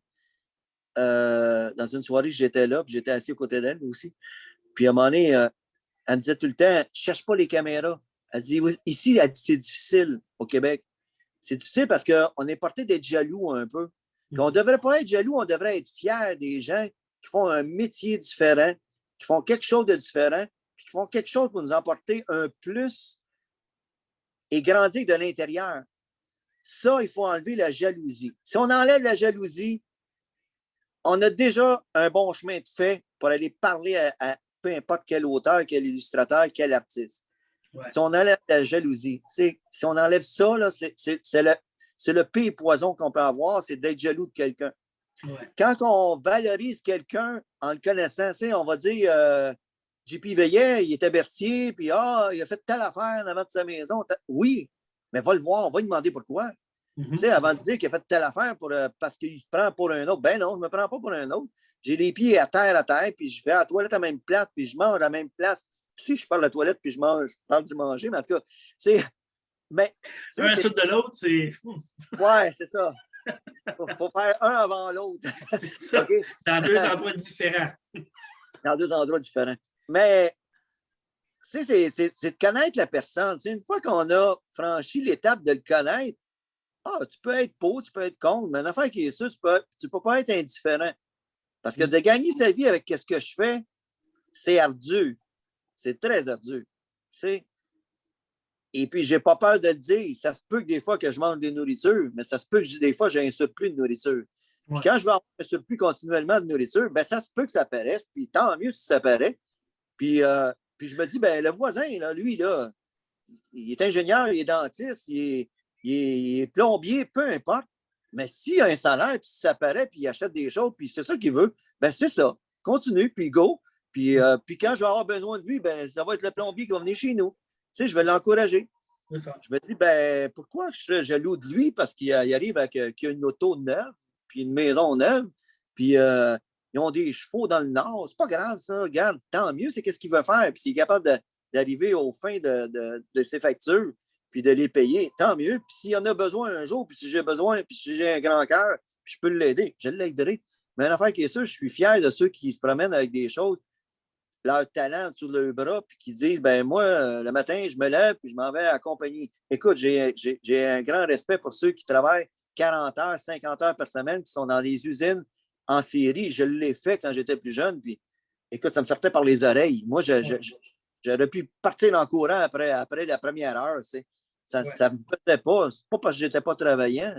Dans une soirée, j'étais là, puis j'étais assis à côté d'elle aussi. Puis à un moment donné, elle me disait tout le temps, ne cherche pas les caméras. Elle dit, ici, c'est difficile au Québec. C'est difficile parce qu'on est porté d'être jaloux un peu. Puis on ne devrait pas être jaloux, on devrait être fiers des gens qui font un métier différent, qui font quelque chose de différent, puis qui font quelque chose pour nous apporter un plus et grandir de l'intérieur. Ça, il faut enlever la jalousie. Si on enlève la jalousie, on a déjà un bon chemin de fait pour aller parler à peu importe quel auteur, quel illustrateur, quel artiste. Ouais. Si on enlève la jalousie, si on enlève ça, là, c'est le pire poison qu'on peut avoir, c'est d'être jaloux de quelqu'un. Ouais. Quand on valorise quelqu'un en le connaissant, on va dire JP Veillet, il était Berthier, puis il a fait telle affaire en avant de sa maison. Oui, mais va le voir, on va lui demander pourquoi. Mm-hmm. Avant de dire qu'il a fait telle affaire parce qu'il se prend pour un autre. Ben non, je ne me prends pas pour un autre. J'ai les pieds à terre, puis je vais à la toilette à la même place, puis je mange à la même place. Si je parle de la toilette, puis je parle du manger, mais en tout cas, mais, un suite de l'autre, c'est. Ouais, c'est ça. Faut faire un avant l'autre. C'est ça. Okay? Dans deux endroits différents. Dans deux endroits différents. Mais, c'est de connaître la personne. Une fois qu'on a franchi l'étape de le connaître, tu peux être pour, tu peux être contre, mais une affaire qui est sûre, tu peux pas être indifférent. Parce que de gagner sa vie avec ce que je fais, c'est ardu. C'est très ardu. Tu sais. Et puis, j'ai pas peur de le dire. Ça se peut que des fois que je mange des nourritures, mais ça se peut que des fois, j'ai un surplus de nourriture. Puis Ouais. quand je vais avoir un surplus continuellement de nourriture, ben ça se peut que ça apparaisse. Puis tant mieux si ça apparaît. Puis je me dis, ben le voisin, là, lui, là, il est ingénieur, il est dentiste, il est plombier, peu importe. Mais s'il a un salaire, puis ça apparaît, puis il achète des choses, puis c'est ça qu'il veut, ben c'est ça. Continue, puis go. Puis quand je vais avoir besoin de lui, ben ça va être le plombier qui va venir chez nous. Tu sais, je vais l'encourager. C'est ça. Je me dis, ben pourquoi je serais jaloux de lui parce qu'il arrive avec qu'il a une auto neuve, puis une maison neuve, puis ils ont des chevaux dans le Nord. C'est pas grave, ça. Regarde, tant mieux, c'est qu'est-ce qu'il veut faire. Puis s'il est capable d'arriver aux fins de ses factures, puis de les payer, tant mieux. Puis s'il en a besoin un jour, puis si j'ai besoin, puis si j'ai un grand cœur, puis je peux l'aider, je l'aiderai. Mais une affaire qui est sûre, je suis fier de ceux qui se promènent avec des choses, leur talent sur le bras, puis qui disent, ben moi, le matin, je me lève, puis je m'en vais accompagner. Écoute, j'ai un grand respect pour ceux qui travaillent 40 heures, 50 heures par semaine, qui sont dans les usines en série. Je l'ai fait quand j'étais plus jeune, puis écoute, ça me sortait par les oreilles. Moi, j'aurais pu partir en courant après la première heure. Ça ne me faisait pas. C'est pas parce que je n'étais pas travaillant.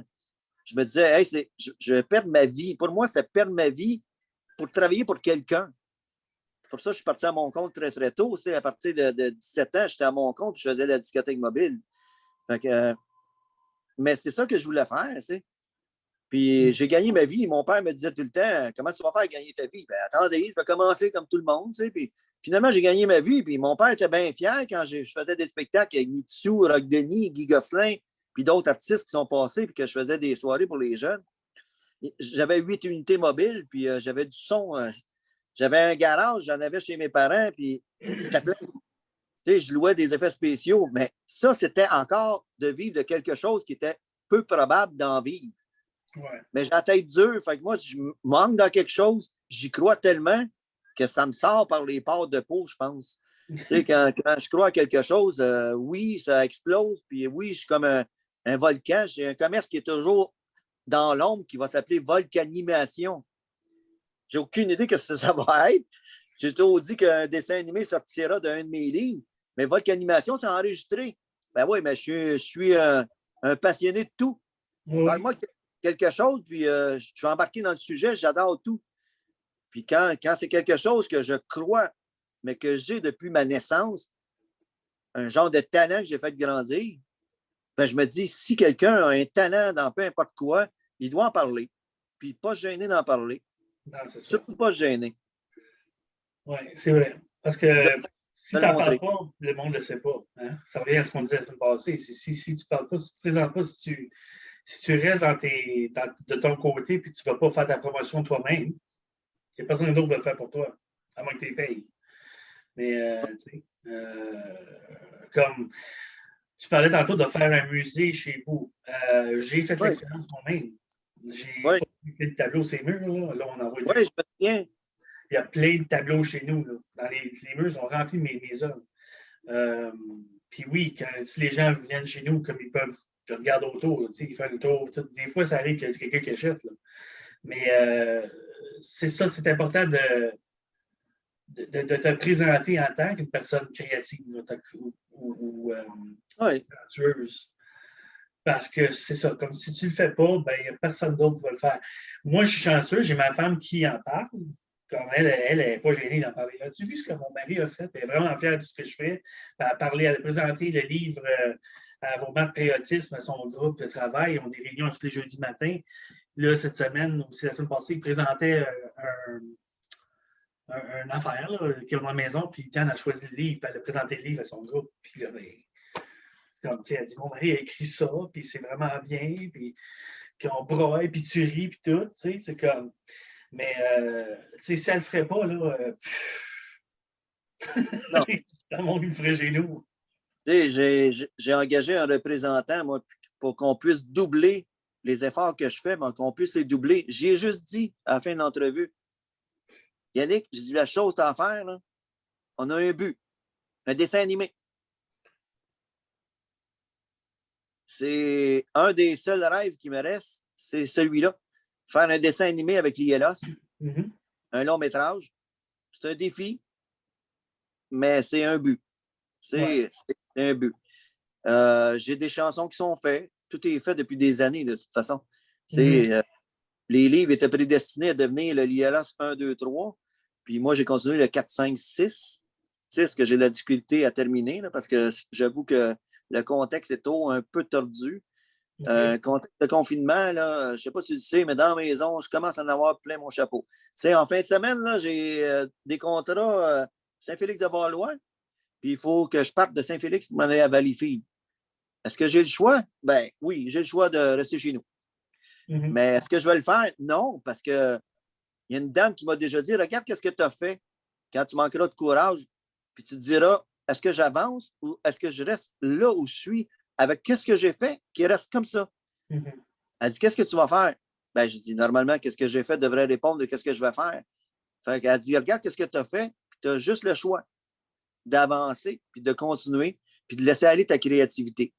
Je me disais, hey, je perds ma vie. Pour moi, c'est perdre ma vie pour travailler pour quelqu'un. Pour ça, je suis parti à mon compte très, très tôt. À partir de 17 ans, j'étais à mon compte et je faisais la discothèque mobile. Fait que, mais c'est ça que je voulais faire. Puis j'ai gagné ma vie. Mon père me disait tout le temps, comment tu vas faire gagner ta vie? Ben, attendez, je vais commencer comme tout le monde. Puis finalement, j'ai gagné ma vie. Puis mon père était bien fier quand je faisais des spectacles avec Mitsu, Rock Denis, Guy Gosselin, puis d'autres artistes qui sont passés, puis que je faisais des soirées pour les jeunes. J'avais 8 unités mobiles, puis j'avais du son. J'avais un garage, j'en avais chez mes parents, puis c'était plein. Je louais des effets spéciaux, mais ça, c'était encore de vivre de quelque chose qui était peu probable d'en vivre. Ouais. Mais j'ai la tête dure, fait que moi, si je manque dans quelque chose, j'y crois tellement que ça me sort par les pores de peau, je pense. Quand je crois à quelque chose, oui, ça explose, puis oui, je suis comme un volcan. J'ai un commerce qui est toujours dans l'ombre qui va s'appeler Volcanimation. J'ai aucune idée de ce que ça va être. J'ai toujours dit qu'un dessin animé sortira d'un de mes livres, mais Volcanimation, c'est enregistré. Ben oui, mais je suis un passionné de tout. Oui. Parle-moi de quelque chose, puis je suis embarqué dans le sujet, j'adore tout. Puis quand c'est quelque chose que je crois, mais que j'ai depuis ma naissance, un genre de talent que j'ai fait grandir, ben je me dis, si quelqu'un a un talent dans peu importe quoi, il doit en parler. Puis pas se gêner d'en parler. Non, c'est ça. Surtout pas se gêner. Oui, c'est vrai. Parce que si de tu le n'en parles montrer. pas, le monde ne le sait pas. Hein? Ça revient à ce qu'on disait la semaine passée. Si tu ne parles pas, si tu ne te présentes pas, si tu restes de ton côté puis tu ne vas pas faire ta promotion toi-même, il n'y a personne d'autre qui va le faire pour toi, à moins que tu les payes. Mais, tu sais, comme tu parlais tantôt de faire un musée chez vous. J'ai fait l'expérience moi-même. J'ai fait le tableau, ces murs, là on envoie Oui, je me souviens. Il y a plein de tableaux chez nous. Là. Dans les murs sont remplis de mes œuvres. Puis oui, si les gens viennent chez nous, comme ils peuvent, je regarde autour, ils font le tour. Des fois, ça arrive qu'il y a quelqu'un qui achète. Là. Mais c'est ça, c'est important de te présenter en tant qu'une personne créative ou talentueuse. Parce que c'est ça, comme si tu ne le fais pas, ben, il n'y a personne d'autre qui va le faire. Moi, je suis chanceux, j'ai ma femme qui en parle. Comme elle n'est pas gênée d'en parler. As-tu vu ce que mon mari a fait? Elle est vraiment fière de ce que je fais. Elle a parlé, elle a présenté le livre à vos maths patriotisme à son groupe de travail. Ils ont des réunions tous les jeudis matin. Là, cette semaine, aussi la semaine passée, ils présentaient une affaire qu'ils ont dans la maison. Puis Diane a choisi le livre, puis elle a présenté le livre à son groupe. Puis là, ben, comme, elle dit, mon mari a écrit ça, puis c'est vraiment bien, puis on broie, puis tu ris, puis tout, c'est comme... Mais, si elle ne le ferait pas, là... Non. Dans mon livre, ferait chez nous. J'ai engagé un représentant, moi, pour qu'on puisse doubler les efforts que je fais, mais qu'on puisse les doubler. J'ai juste dit, à la fin de l'entrevue, Yannick, je dis la chose à faire, là, on a un but, un dessin animé. C'est un des seuls rêves qui me reste, c'est celui-là. Faire un dessin animé avec l'ILOS, un long métrage. C'est un défi, mais c'est un but. Ouais. C'est un but. J'ai des chansons qui sont faites. Tout est fait depuis des années, de toute façon. Les livres étaient prédestinés à devenir le l'ILS 1, 2, 3. Puis moi, j'ai continué le 4, 5, 6. 6 que j'ai de la difficulté à terminer là, parce que j'avoue que le contexte est un peu tordu. OK. Contexte de confinement, là, je ne sais pas si tu le sais, mais dans la maison, je commence à en avoir plein mon chapeau. C'est en fin de semaine, là, j'ai des contrats Saint-Félix-de-Valois, puis il faut que je parte de Saint-Félix pour m'en aller à Valleyfield. Est-ce que j'ai le choix? Ben oui, j'ai le choix de rester chez nous. Mais est-ce que je vais le faire? Non, parce que il y a une dame qui m'a déjà dit, regarde qu'est-ce que tu as fait quand tu manqueras de courage, puis tu te diras, est-ce que j'avance ou est-ce que je reste là où je suis avec qu'est-ce que j'ai fait qui reste comme ça? Elle dit, qu'est-ce que tu vas faire? Ben, je dis, normalement, qu'est-ce que j'ai fait devrait répondre de qu'est-ce que je vais faire. Fait qu'elle dit, regarde qu'est-ce que tu as fait, puis tu as juste le choix d'avancer, puis de continuer, puis de laisser aller ta créativité.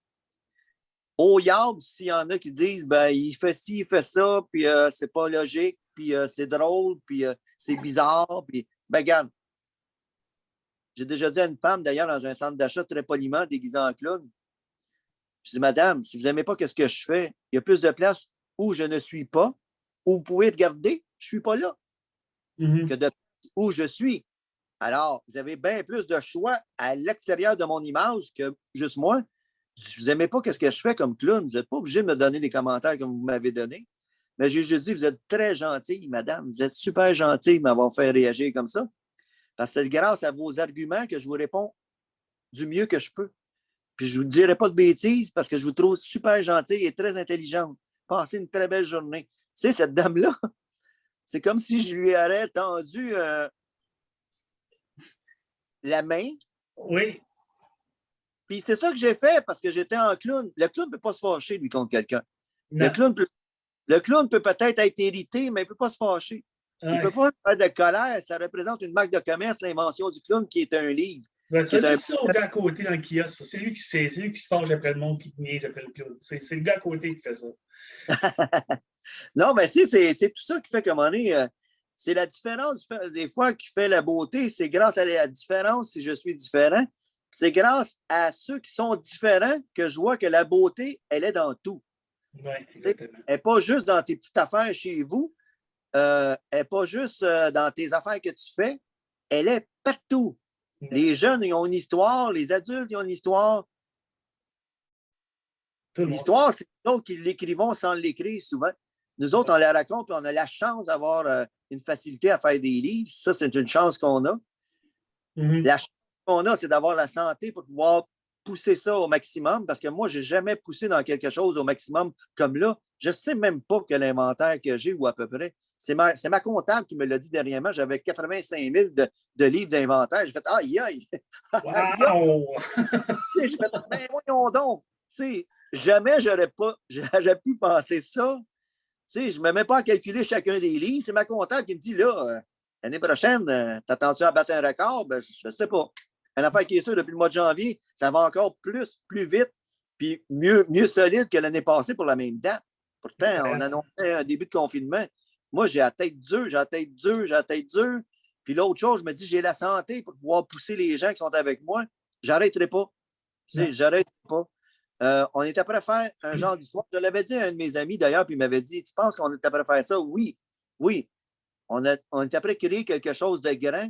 Au yard, s'il y en a qui disent, ben, il fait ci, il fait ça, puis c'est pas logique, puis c'est drôle, puis c'est bizarre, puis, ben, regarde, j'ai déjà dit à une femme, d'ailleurs, dans un centre d'achat très poliment, déguisée en clown, je dis, madame, si vous n'aimez pas ce que je fais, il y a plus de place où je ne suis pas, où vous pouvez regarder, je ne suis pas là, que de où je suis. Alors, vous avez bien plus de choix à l'extérieur de mon image que juste moi. Si vous n'aimez pas ce que je fais comme clown, vous n'êtes pas obligé de me donner des commentaires comme vous m'avez donné. Mais j'ai juste dit, vous êtes très gentille, madame. Vous êtes super gentille de m'avoir fait réagir comme ça. Parce que c'est grâce à vos arguments que je vous réponds du mieux que je peux. Puis je ne vous dirai pas de bêtises parce que je vous trouve super gentille et très intelligente. Passez une très belle journée. Tu sais, cette dame-là, c'est comme si je lui aurais tendu la main. Oui. Puis c'est ça que j'ai fait parce que j'étais en clown. Le clown ne peut pas se fâcher, lui, contre quelqu'un. Le clown peut peut-être être irrité, mais il ne peut pas se fâcher. Il ne peut pas faire de colère. Ça représente une marque de commerce, l'invention du clown, qui est un livre. Ben, tu vas dire ça au gars à côté dans le kiosque. C'est lui qui se fâche après le monde qui te niaise après le clown. C'est le gars à côté qui fait ça. Non, mais c'est tout ça qui fait qu'à un moment donné, c'est la différence des fois qui fait la beauté. C'est grâce à la différence si je suis différent. C'est grâce à ceux qui sont différents que je vois que la beauté, elle est dans tout. Oui, exactement. Elle n'est pas juste dans tes petites affaires chez vous. Elle n'est pas juste dans tes affaires que tu fais. Elle est partout. Ouais. Les jeunes, ils ont une histoire. Les adultes, ils ont une histoire. L'histoire, c'est nous autres qui l'écrivons sans l'écrire souvent. Nous autres, on la raconte et on a la chance d'avoir une facilité à faire des livres. Ça, c'est une chance qu'on a. La chance qu'on a, c'est d'avoir la santé pour pouvoir pousser ça au maximum parce que moi, je n'ai jamais poussé dans quelque chose au maximum comme là. Je ne sais même pas quel inventaire que j'ai ou à peu près. C'est ma comptable qui me l'a dit dernièrement. J'avais 85 000 de livres d'inventaire. J'ai fait « Aïe, aïe! » Wow! J'ai fait « Ben voyons donc! » Jamais j'aurais pu penser ça. Je ne me mets pas à calculer chacun des livres. C'est ma comptable qui me dit là, l'année prochaine, t'attends-tu à battre un record? Ben, je ne sais pas. Une affaire qui est sûre, depuis le mois de janvier, ça va encore plus vite, puis mieux solide que l'année passée pour la même date. Pourtant, on annonçait un début de confinement. Moi, j'ai la tête dure. Puis l'autre chose, je me dis, j'ai la santé pour pouvoir pousser les gens qui sont avec moi. J'arrêterai pas. J'arrêterai pas. On était prêt à faire un genre d'histoire. Je l'avais dit à un de mes amis d'ailleurs, puis il m'avait dit, tu penses qu'on était prêt à faire ça? Oui. On était prêt à créer quelque chose de grand.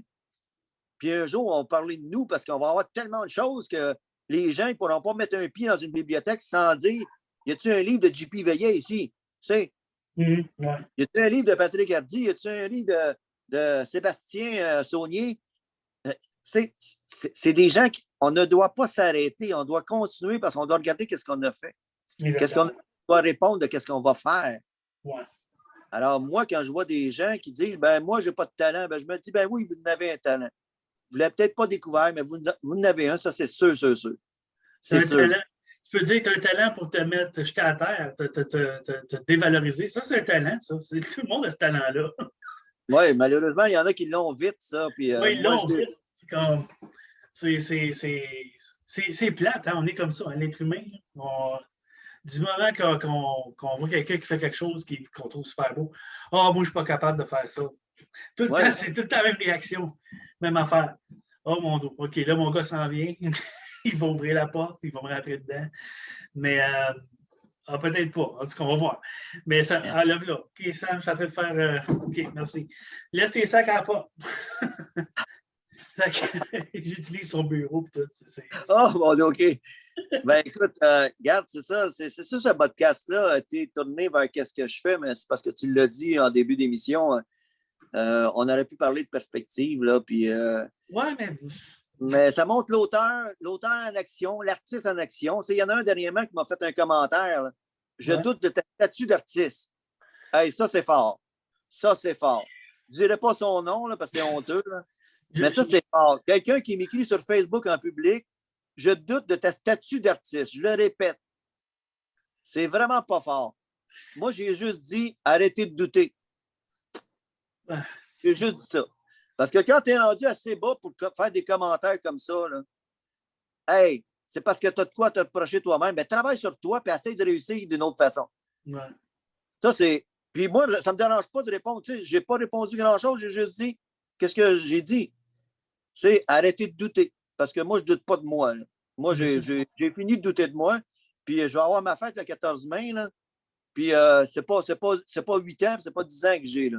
Puis un jour, on parlait de nous parce qu'on va avoir tellement de choses que les gens ne pourront pas mettre un pied dans une bibliothèque sans dire, y a-t-il un livre de J.P. Veillet ici? Tu sais? Y a-t-il un livre de Patrick Hardy? Y a-t-il un livre de Sébastien Saunier? C'est des gens qu'on ne doit pas s'arrêter, on doit continuer parce qu'on doit regarder qu'est-ce qu'on a fait. Qu'est-ce qu'on doit répondre de qu'est-ce qu'on va faire. Ouais. Alors, moi, quand je vois des gens qui disent, ben moi, je n'ai pas de talent, ben, je me dis, ben oui, vous en avez un talent. Vous ne l'avez peut-être pas découvert, mais vous en avez un, ça, c'est sûr. C'est sûr. Talent. Tu peux dire que tu as un talent pour te jeter à terre, te dévaloriser. Ça, c'est un talent, ça. Tout le monde a ce talent-là. Oui, malheureusement, il y en a qui l'ont vite, ça. Puis, oui, ils l'ont vite. C'est comme. C'est plate, hein? On est comme ça, hein, l'être humain. Du moment qu'on voit quelqu'un qui fait quelque chose qu'on trouve super beau, moi, je ne suis pas capable de faire ça. Tout le temps, c'est tout le temps la même réaction, même affaire. Oh mon Dieu, OK, là, mon gars s'en vient. Il va ouvrir la porte, il va me rentrer dedans. Mais peut-être pas. En tout cas, on va voir. Mais ça, enlève là. OK, Sam, je suis en train de faire. OK, merci. Laisse tes sacs à la porte. J'utilise son bureau et tout. Oh, bon, OK. Ben écoute, regarde, c'est ça, ce podcast-là a été tourné vers qu'est-ce que je fais, mais c'est parce que tu l'as dit en début d'émission. On aurait pu parler de perspective, là, puis. Ouais, mais. Mais ça montre l'auteur en action, l'artiste en action. Il y en a un dernièrement qui m'a fait un commentaire. Là. Je doute de ta statut d'artiste. Hey, ça, c'est fort. Ça, c'est fort. Je ne dirai pas son nom là, parce que c'est honteux. Là. Mais ça, c'est fort. Quelqu'un qui m'écrit sur Facebook en public, je doute de ta statut d'artiste. Je le répète. C'est vraiment pas fort. Moi, j'ai juste dit arrêtez de douter. J'ai juste dit ça. Parce que quand tu es rendu assez bas pour faire des commentaires comme ça, là, hey, c'est parce que tu as de quoi te reprocher toi-même. Mais travaille sur toi et essaye de réussir d'une autre façon. Ouais. Ça, c'est. Puis moi, ça ne me dérange pas de répondre. Tu sais, je n'ai pas répondu grand-chose. J'ai juste dit qu'est-ce que j'ai dit? C'est arrêter de douter. Parce que moi, je ne doute pas de moi. Là. Moi, j'ai fini de douter de moi. Puis je vais avoir ma fête le 14 mai. Là. Puis c'est pas 8 ans, c'est pas 10 ans que j'ai. Là.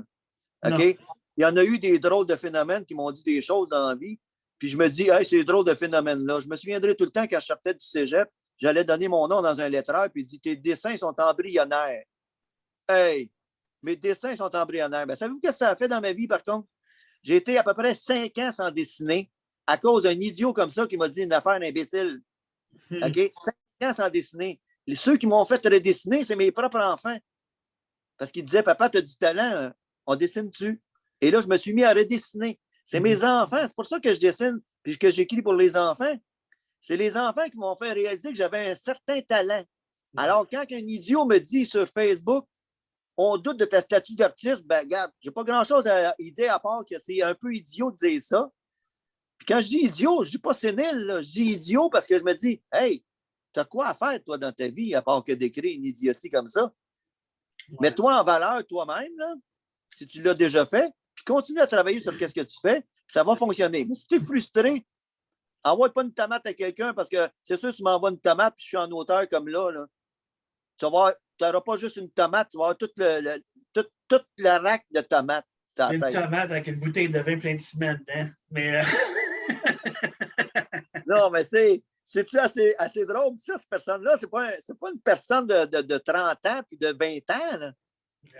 OK? Non. Il y en a eu des drôles de phénomènes qui m'ont dit des choses dans la vie. Puis je me dis, hey, ces drôles de phénomènes-là. Je me souviendrai tout le temps quand je sortais du cégep, j'allais donner mon nom dans un lettreur, puis il dit, tes dessins sont embryonnaires. Hey, mes dessins sont embryonnaires. Ben, savez-vous ce que ça a fait dans ma vie, par contre? J'ai été à peu près 5 ans sans dessiner à cause d'un idiot comme ça qui m'a dit une affaire d'imbécile. OK? 5 ans sans dessiner. Ceux qui m'ont fait redessiner, c'est mes propres enfants. Parce qu'ils disaient, papa, tu as du talent, on dessine-tu? Et là, je me suis mis à redessiner. C'est mes enfants, c'est pour ça que je dessine et que j'écris pour les enfants. C'est les enfants qui m'ont fait réaliser que j'avais un certain talent. Alors, quand un idiot me dit sur Facebook, on doute de ta statut d'artiste, ben regarde, j'ai pas grand-chose à y dire à part que c'est un peu idiot de dire ça. Puis quand je dis idiot, je dis pas sénile, là. Je dis idiot parce que je me dis, hey, tu as quoi à faire, toi, dans ta vie, à part que d'écrire une idiotie comme ça? Ouais. Mets-toi en valeur toi-même, là, si tu l'as déjà fait, puis continue à travailler sur ce que tu fais, ça va fonctionner. Mais si tu es frustré, envoie pas une tomate à quelqu'un parce que c'est sûr que tu m'envoies une tomate puis je suis en auteur comme là. Tu n'auras pas juste une tomate, tu vas avoir tout le rack de tomates. Une tomate avec une bouteille de vin plein de ciment dedans. Mais non, mais c'est-tu assez drôle? Ça, cette personne-là, c'est pas une personne de 30 ans puis de 20 ans. Là.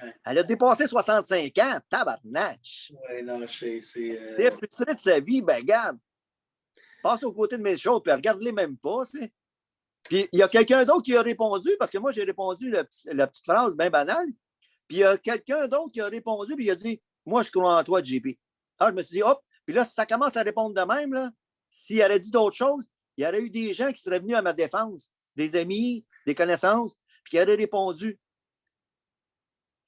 Ouais. Elle a dépassé 65 ans, tabarnach. Oui, non, c'est frustré de sa vie, ben regarde. Passe aux côtés de mes choses, puis regarde-les même pas. C'est. Puis il y a quelqu'un d'autre qui a répondu, parce que moi, j'ai répondu la petite phrase bien banale. Puis il y a quelqu'un d'autre qui a répondu, puis il a dit, moi, je crois en toi, JP. Alors, je me suis dit, hop, puis là, si ça commence à répondre de même, là, s'il aurait dit d'autres choses, il y aurait eu des gens qui seraient venus à ma défense, des amis, des connaissances, puis qui auraient répondu.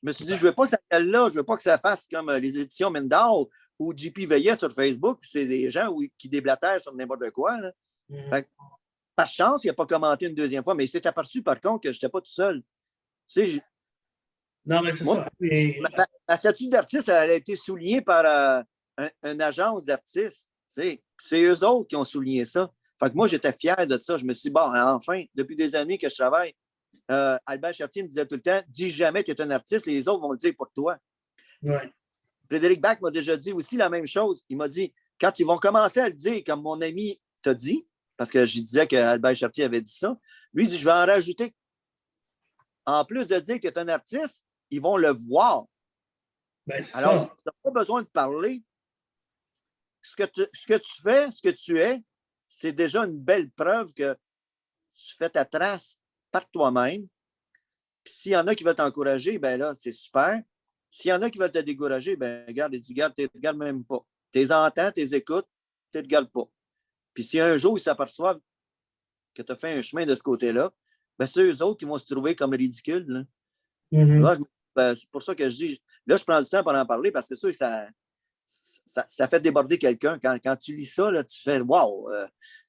Je me suis dit, je ne veux pas ça là, je ne veux pas que ça fasse comme les éditions Mendor ou JP Veillet sur Facebook, puis c'est des gens qui déblatèrent sur n'importe quoi. Là. Fait, par chance, il n'a pas commenté une deuxième fois, mais il s'est aperçu par contre que je n'étais pas tout seul. Tu sais, non, mais c'est ça. Ma statut d'artiste, elle a été soulignée par une agence d'artistes. C'est eux autres qui ont souligné ça. Fait que moi, j'étais fier de ça. Je me suis dit, bon, enfin, depuis des années que je travaille, Albert Chartier me disait tout le temps, dis jamais que tu es un artiste, les autres vont le dire pour toi. Ouais. Frédéric Bach m'a déjà dit aussi la même chose. Il m'a dit, quand ils vont commencer à le dire, comme mon ami t'a dit, parce que je disais qu'Albert Chartier avait dit ça, lui, il dit, je vais en rajouter. En plus de dire que tu es un artiste, ils vont le voir. Ben, alors, tu n'as pas besoin de parler. Ce que tu fais, ce que tu es, c'est déjà une belle preuve que tu fais ta trace par toi-même. Puis s'il y en a qui veulent t'encourager, ben là, c'est super. S'il y en a qui veulent te décourager, ben regarde, tu ne regardes même pas. Tu les entends, tu les écoutes, tu ne te regardes pas. Puis si un jour ils s'aperçoivent que tu as fait un chemin de ce côté-là, ben c'est eux autres qui vont se trouver comme ridicules. Là. Mm-hmm. Là, c'est pour ça que je dis, là, je prends du temps pour en parler parce que c'est sûr que ça fait déborder quelqu'un. Quand tu lis ça, là, tu fais « wow ».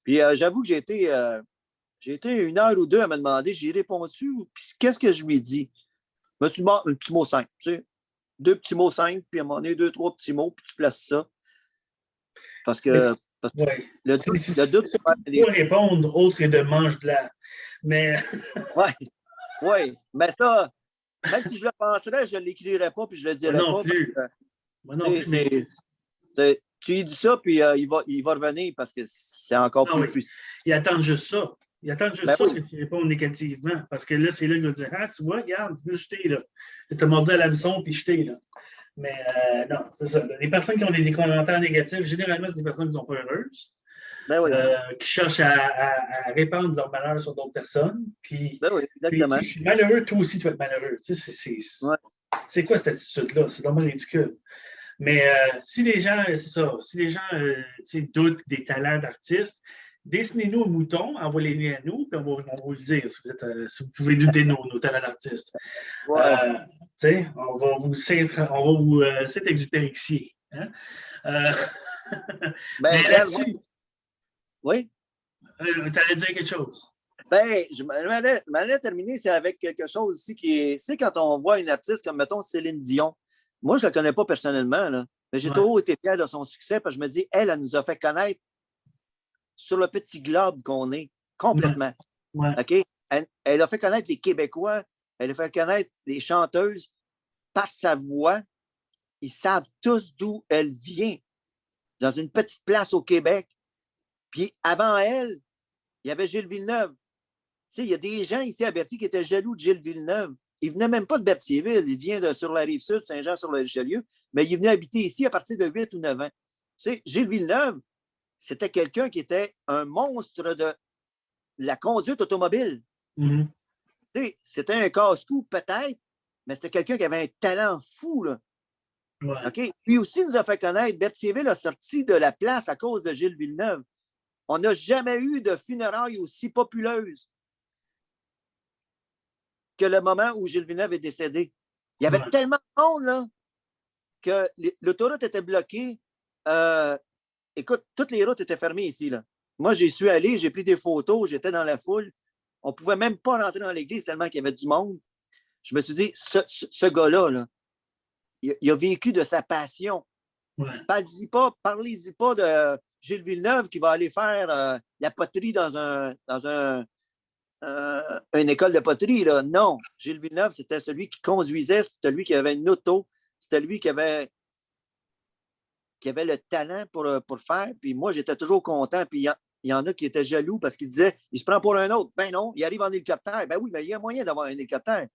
Puis j'avoue que j'ai été 1 heure ou 2 à me demander, j'ai répondu, puis qu'est-ce que je lui ai dit? Je me suis dit, un petit mot simple, tu sais, 2 petits mots simples, puis à un moment donné, 2, 3 petits mots, puis tu places ça. Parce que Parce que Ouais. le doute C'est pas répondre autre que de mange blanc. Mais. Oui, oui. Mais ça, même si je le penserais, je ne l'écrirais pas puis je ne le Moi dirais non pas. plus. Moi non plus. Mais. Tu lui dis ça, puis il va revenir parce que c'est encore Ah plus oui. frustrant. Ils attendent juste ça. Ils attendent juste Ben ça oui. que tu réponds négativement. Parce que là, c'est là qu'ils vont dire: Ah, tu vois, regarde, là, je t'ai là. Tu as mordu à l'hameçon, puis je t'ai là. Mais non, c'est ça. Les personnes qui ont des commentaires négatifs, généralement, c'est des personnes qui ne sont pas heureuses, Ben oui. qui cherchent à répandre leur malheur sur d'autres personnes. Puis, Ben oui, puis exactement. je suis malheureux, toi aussi, tu vas être malheureux. Tu sais, Ouais. c'est quoi cette attitude-là? C'est vraiment ridicule. Mais si les gens, c'est ça, si les gens doutent des talents d'artistes, dessinez-nous un mouton, envoyez-les à nous, puis on va vous le dire si vous pouvez douter de nos talents d'artistes. Ouais. On va vous Saint-Exupéry-ier. Hein? Ben, Mais regarde, là-dessus, oui. tu allais dire quelque chose. Ben, je m'en allais terminer, c'est avec quelque chose aussi qui est. C'est quand on voit une artiste comme, mettons, Céline Dion. Moi, je ne la connais pas personnellement, là, mais j'ai Ouais. toujours été fier de son succès parce que je me dis, elle nous a fait connaître sur le petit globe qu'on est, complètement. Ouais. OK? Elle a fait connaître les Québécois, elle a fait connaître les chanteuses par sa voix. Ils savent tous d'où elle vient, dans une petite place au Québec. Puis avant elle, il y avait Gilles Villeneuve. Tu sais, il y a des gens ici à Berthier qui étaient jaloux de Gilles Villeneuve. Il ne venait même pas de Berthierville, il vient sur la rive sud, Saint-Jean-sur-le-Richelieu, mais il venait habiter ici à partir de 8 ou 9 ans. Tu sais, Gilles Villeneuve, c'était quelqu'un qui était un monstre de la conduite automobile. Mm-hmm. Tu sais, c'était un casse-cou peut-être, mais c'était quelqu'un qui avait un talent fou, là. Ouais. OK? Lui aussi nous a fait connaître. Berthierville a sorti de la place à cause de Gilles Villeneuve. On n'a jamais eu de funérailles aussi populeuses que le moment où Gilles Villeneuve est décédé. Il y avait tellement de monde là, que l'autoroute était bloquée. Écoute, toutes les routes étaient fermées ici. Là. Moi, j'y suis allé, j'ai pris des photos, j'étais dans la foule. On ne pouvait même pas rentrer dans l'église tellement qu'il y avait du monde. Je me suis dit, ce gars-là, là, il a vécu de sa passion. Ouais. Parlez-y pas de Gilles Villeneuve qui va aller faire la poterie dans une école de poterie. Là. Non, Gilles Villeneuve, c'était celui qui conduisait, c'était lui qui avait une auto, c'était lui qui avait le talent pour le faire. Puis moi, j'étais toujours content. Puis il y en a qui étaient jaloux parce qu'ils disaient, il se prend pour un autre. Ben non, il arrive en hélicoptère. Ben oui, mais il y a moyen d'avoir un hélicoptère.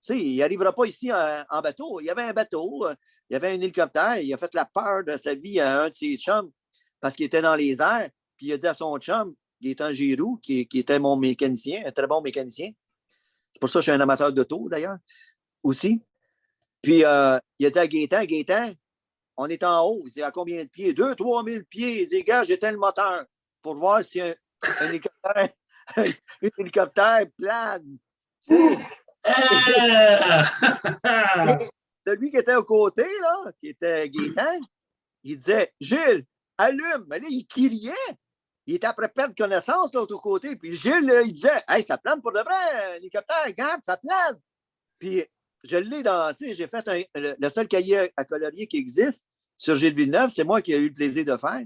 Tu sais, il n'arrivera pas ici en bateau. Il y avait un bateau, il y avait un hélicoptère. Il a fait la peur de sa vie à un de ses chums parce qu'il était dans les airs. Puis il a dit à son chum, Gaétan Giroux, qui était mon mécanicien, un très bon mécanicien. C'est pour ça que je suis un amateur d'auto, d'ailleurs, aussi. Puis il a dit à Gaétan, on est en haut. Il dit à combien de pieds? 2 000 à 3 000 pieds. Il dit, gars, j'éteins le moteur pour voir si un hélicoptère plane. Tu sais. Celui qui était à côté, là, qui était Gaétan, il disait, Gilles, allume. Mais là, il criait. Il était après perdre connaissance de l'autre côté. Puis Gilles, là, il disait, hey, ça plane pour de vrai, l'hélicoptère, regarde, ça plane. Puis je l'ai dansé. J'ai fait le seul cahier à colorier qui existe sur Gilles Villeneuve. C'est moi qui ai eu le plaisir de faire.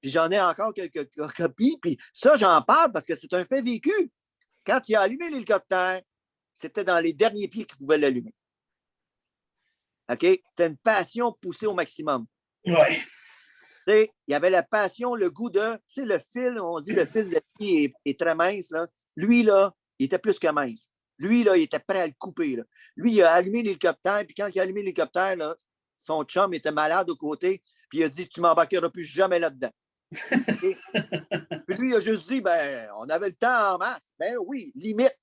Puis j'en ai encore quelques copies. Puis ça, j'en parle parce que c'est un fait vécu. Quand il a allumé l'hélicoptère, c'était dans les derniers pieds qu'il pouvait l'allumer. OK? C'était une passion poussée au maximum. Ouais. Il y avait la passion, le goût de. Tu sais, le fil, on dit le fil de pied est très mince. Là. Lui, là, il était plus que mince. Lui, là, il était prêt à le couper. Là. Lui, il a allumé l'hélicoptère, puis quand il a allumé l'hélicoptère, là, son chum était malade au côté, puis il a dit, tu m'embarqueras plus jamais là-dedans. Okay? Puis lui, il a juste dit, ben, on avait le temps en masse. Ben oui, limite.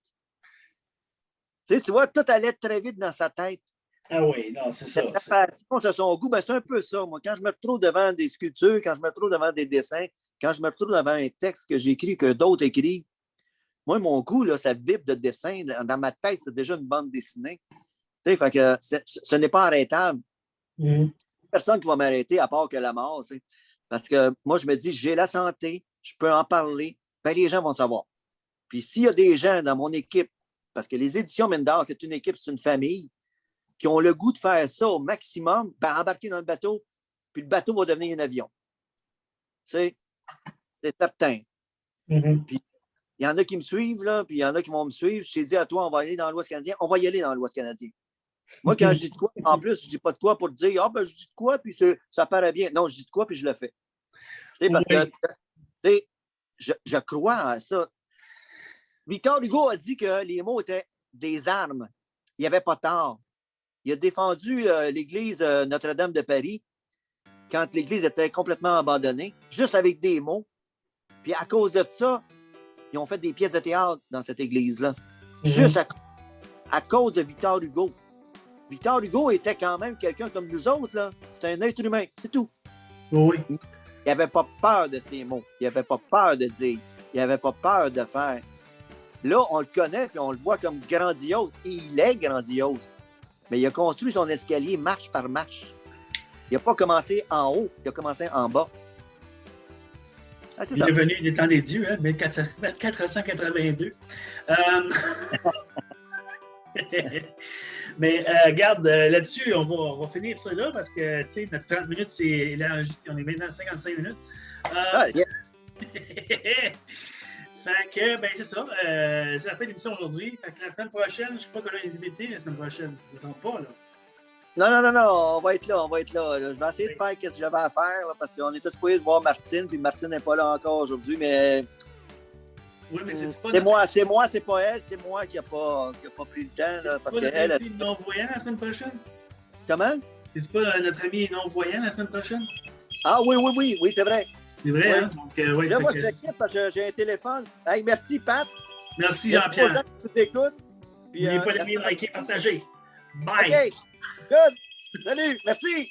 Tu vois, tout allait très vite dans sa tête. Ah oui, non, c'est ça. Sa passion, c'est son goût. Ben, c'est un peu ça, moi. Quand je me retrouve devant des sculptures, quand je me retrouve devant des dessins, quand je me retrouve devant un texte que j'écris, que d'autres écrivent, moi, mon goût, là, ça vibre de dessin. Dans ma tête, c'est déjà une bande dessinée. Fait que ce n'est pas arrêtable. Personne qui va m'arrêter à part que la mort. Parce que moi, je me dis, j'ai la santé, je peux en parler, ben, les gens vont savoir. Puis s'il y a des gens dans mon équipe, parce que les éditions Mendar, c'est une équipe, c'est une famille, qui ont le goût de faire ça au maximum, ben, embarquer dans le bateau, puis le bateau va devenir un avion. C'est certain. Mhm. Puis, il y en a qui me suivent, là, puis il y en a qui vont me suivre. Je t'ai dit à toi, on va aller dans l'Ouest canadien. On va y aller dans l'Ouest canadien. Moi, quand je dis de quoi, en plus, je dis pas de quoi pour te dire, ben, je dis de quoi, puis ça paraît bien. Non, je dis de quoi, puis je le fais. Tu sais, parce que, tu sais, je crois à ça. Victor Hugo a dit que les mots étaient des armes. Il n'y avait pas tort. Il a défendu l'église Notre-Dame de Paris quand l'église était complètement abandonnée, juste avec des mots. Puis à cause de ça, ils ont fait des pièces de théâtre dans cette église-là. Juste à cause de Victor Hugo. Victor Hugo était quand même quelqu'un comme nous autres, là. C'était un être humain, c'est tout. Oui. Il n'avait pas peur de ses mots. Il n'avait pas peur de dire. Il n'avait pas peur de faire. Là, on le connaît puis on le voit comme grandiose. Et il est grandiose. Mais il a construit son escalier marche par marche. Il n'a pas commencé en haut, il a commencé en bas. Ah, il est venu des temps des dieux, hein, 1482. Mais regarde, là-dessus, on va finir ça là parce que notre 30 minutes, on est maintenant à 55 minutes. Yeah. Fait que, ben c'est ça. C'est la fin de l'émission aujourd'hui. Fait que la semaine prochaine, je crois qu'on a une invitée la semaine prochaine. Je ne me trompe pas, là. Non, on va être là. Je vais essayer de faire ce que j'avais à faire là, parce qu'on était supposé de voir Martine, puis Martine n'est pas là encore aujourd'hui, mais. Oui, mais c'est pas. C'est pas elle, c'est moi qui n'a pas pris le temps. Là, parce notre qu'elle. Ami non-voyant la semaine prochaine? Comment? C'est pas notre ami non-voyant la semaine prochaine? Ah oui, c'est vrai. C'est vrai, hein? Donc, oui, là, moi, je t'inquiète parce que j'ai un téléphone. Hey, merci, Pat. Merci, Jean-Pierre. N'oubliez pas d'aimer, liker, partager. Bye! OK. Good. Salut. Merci.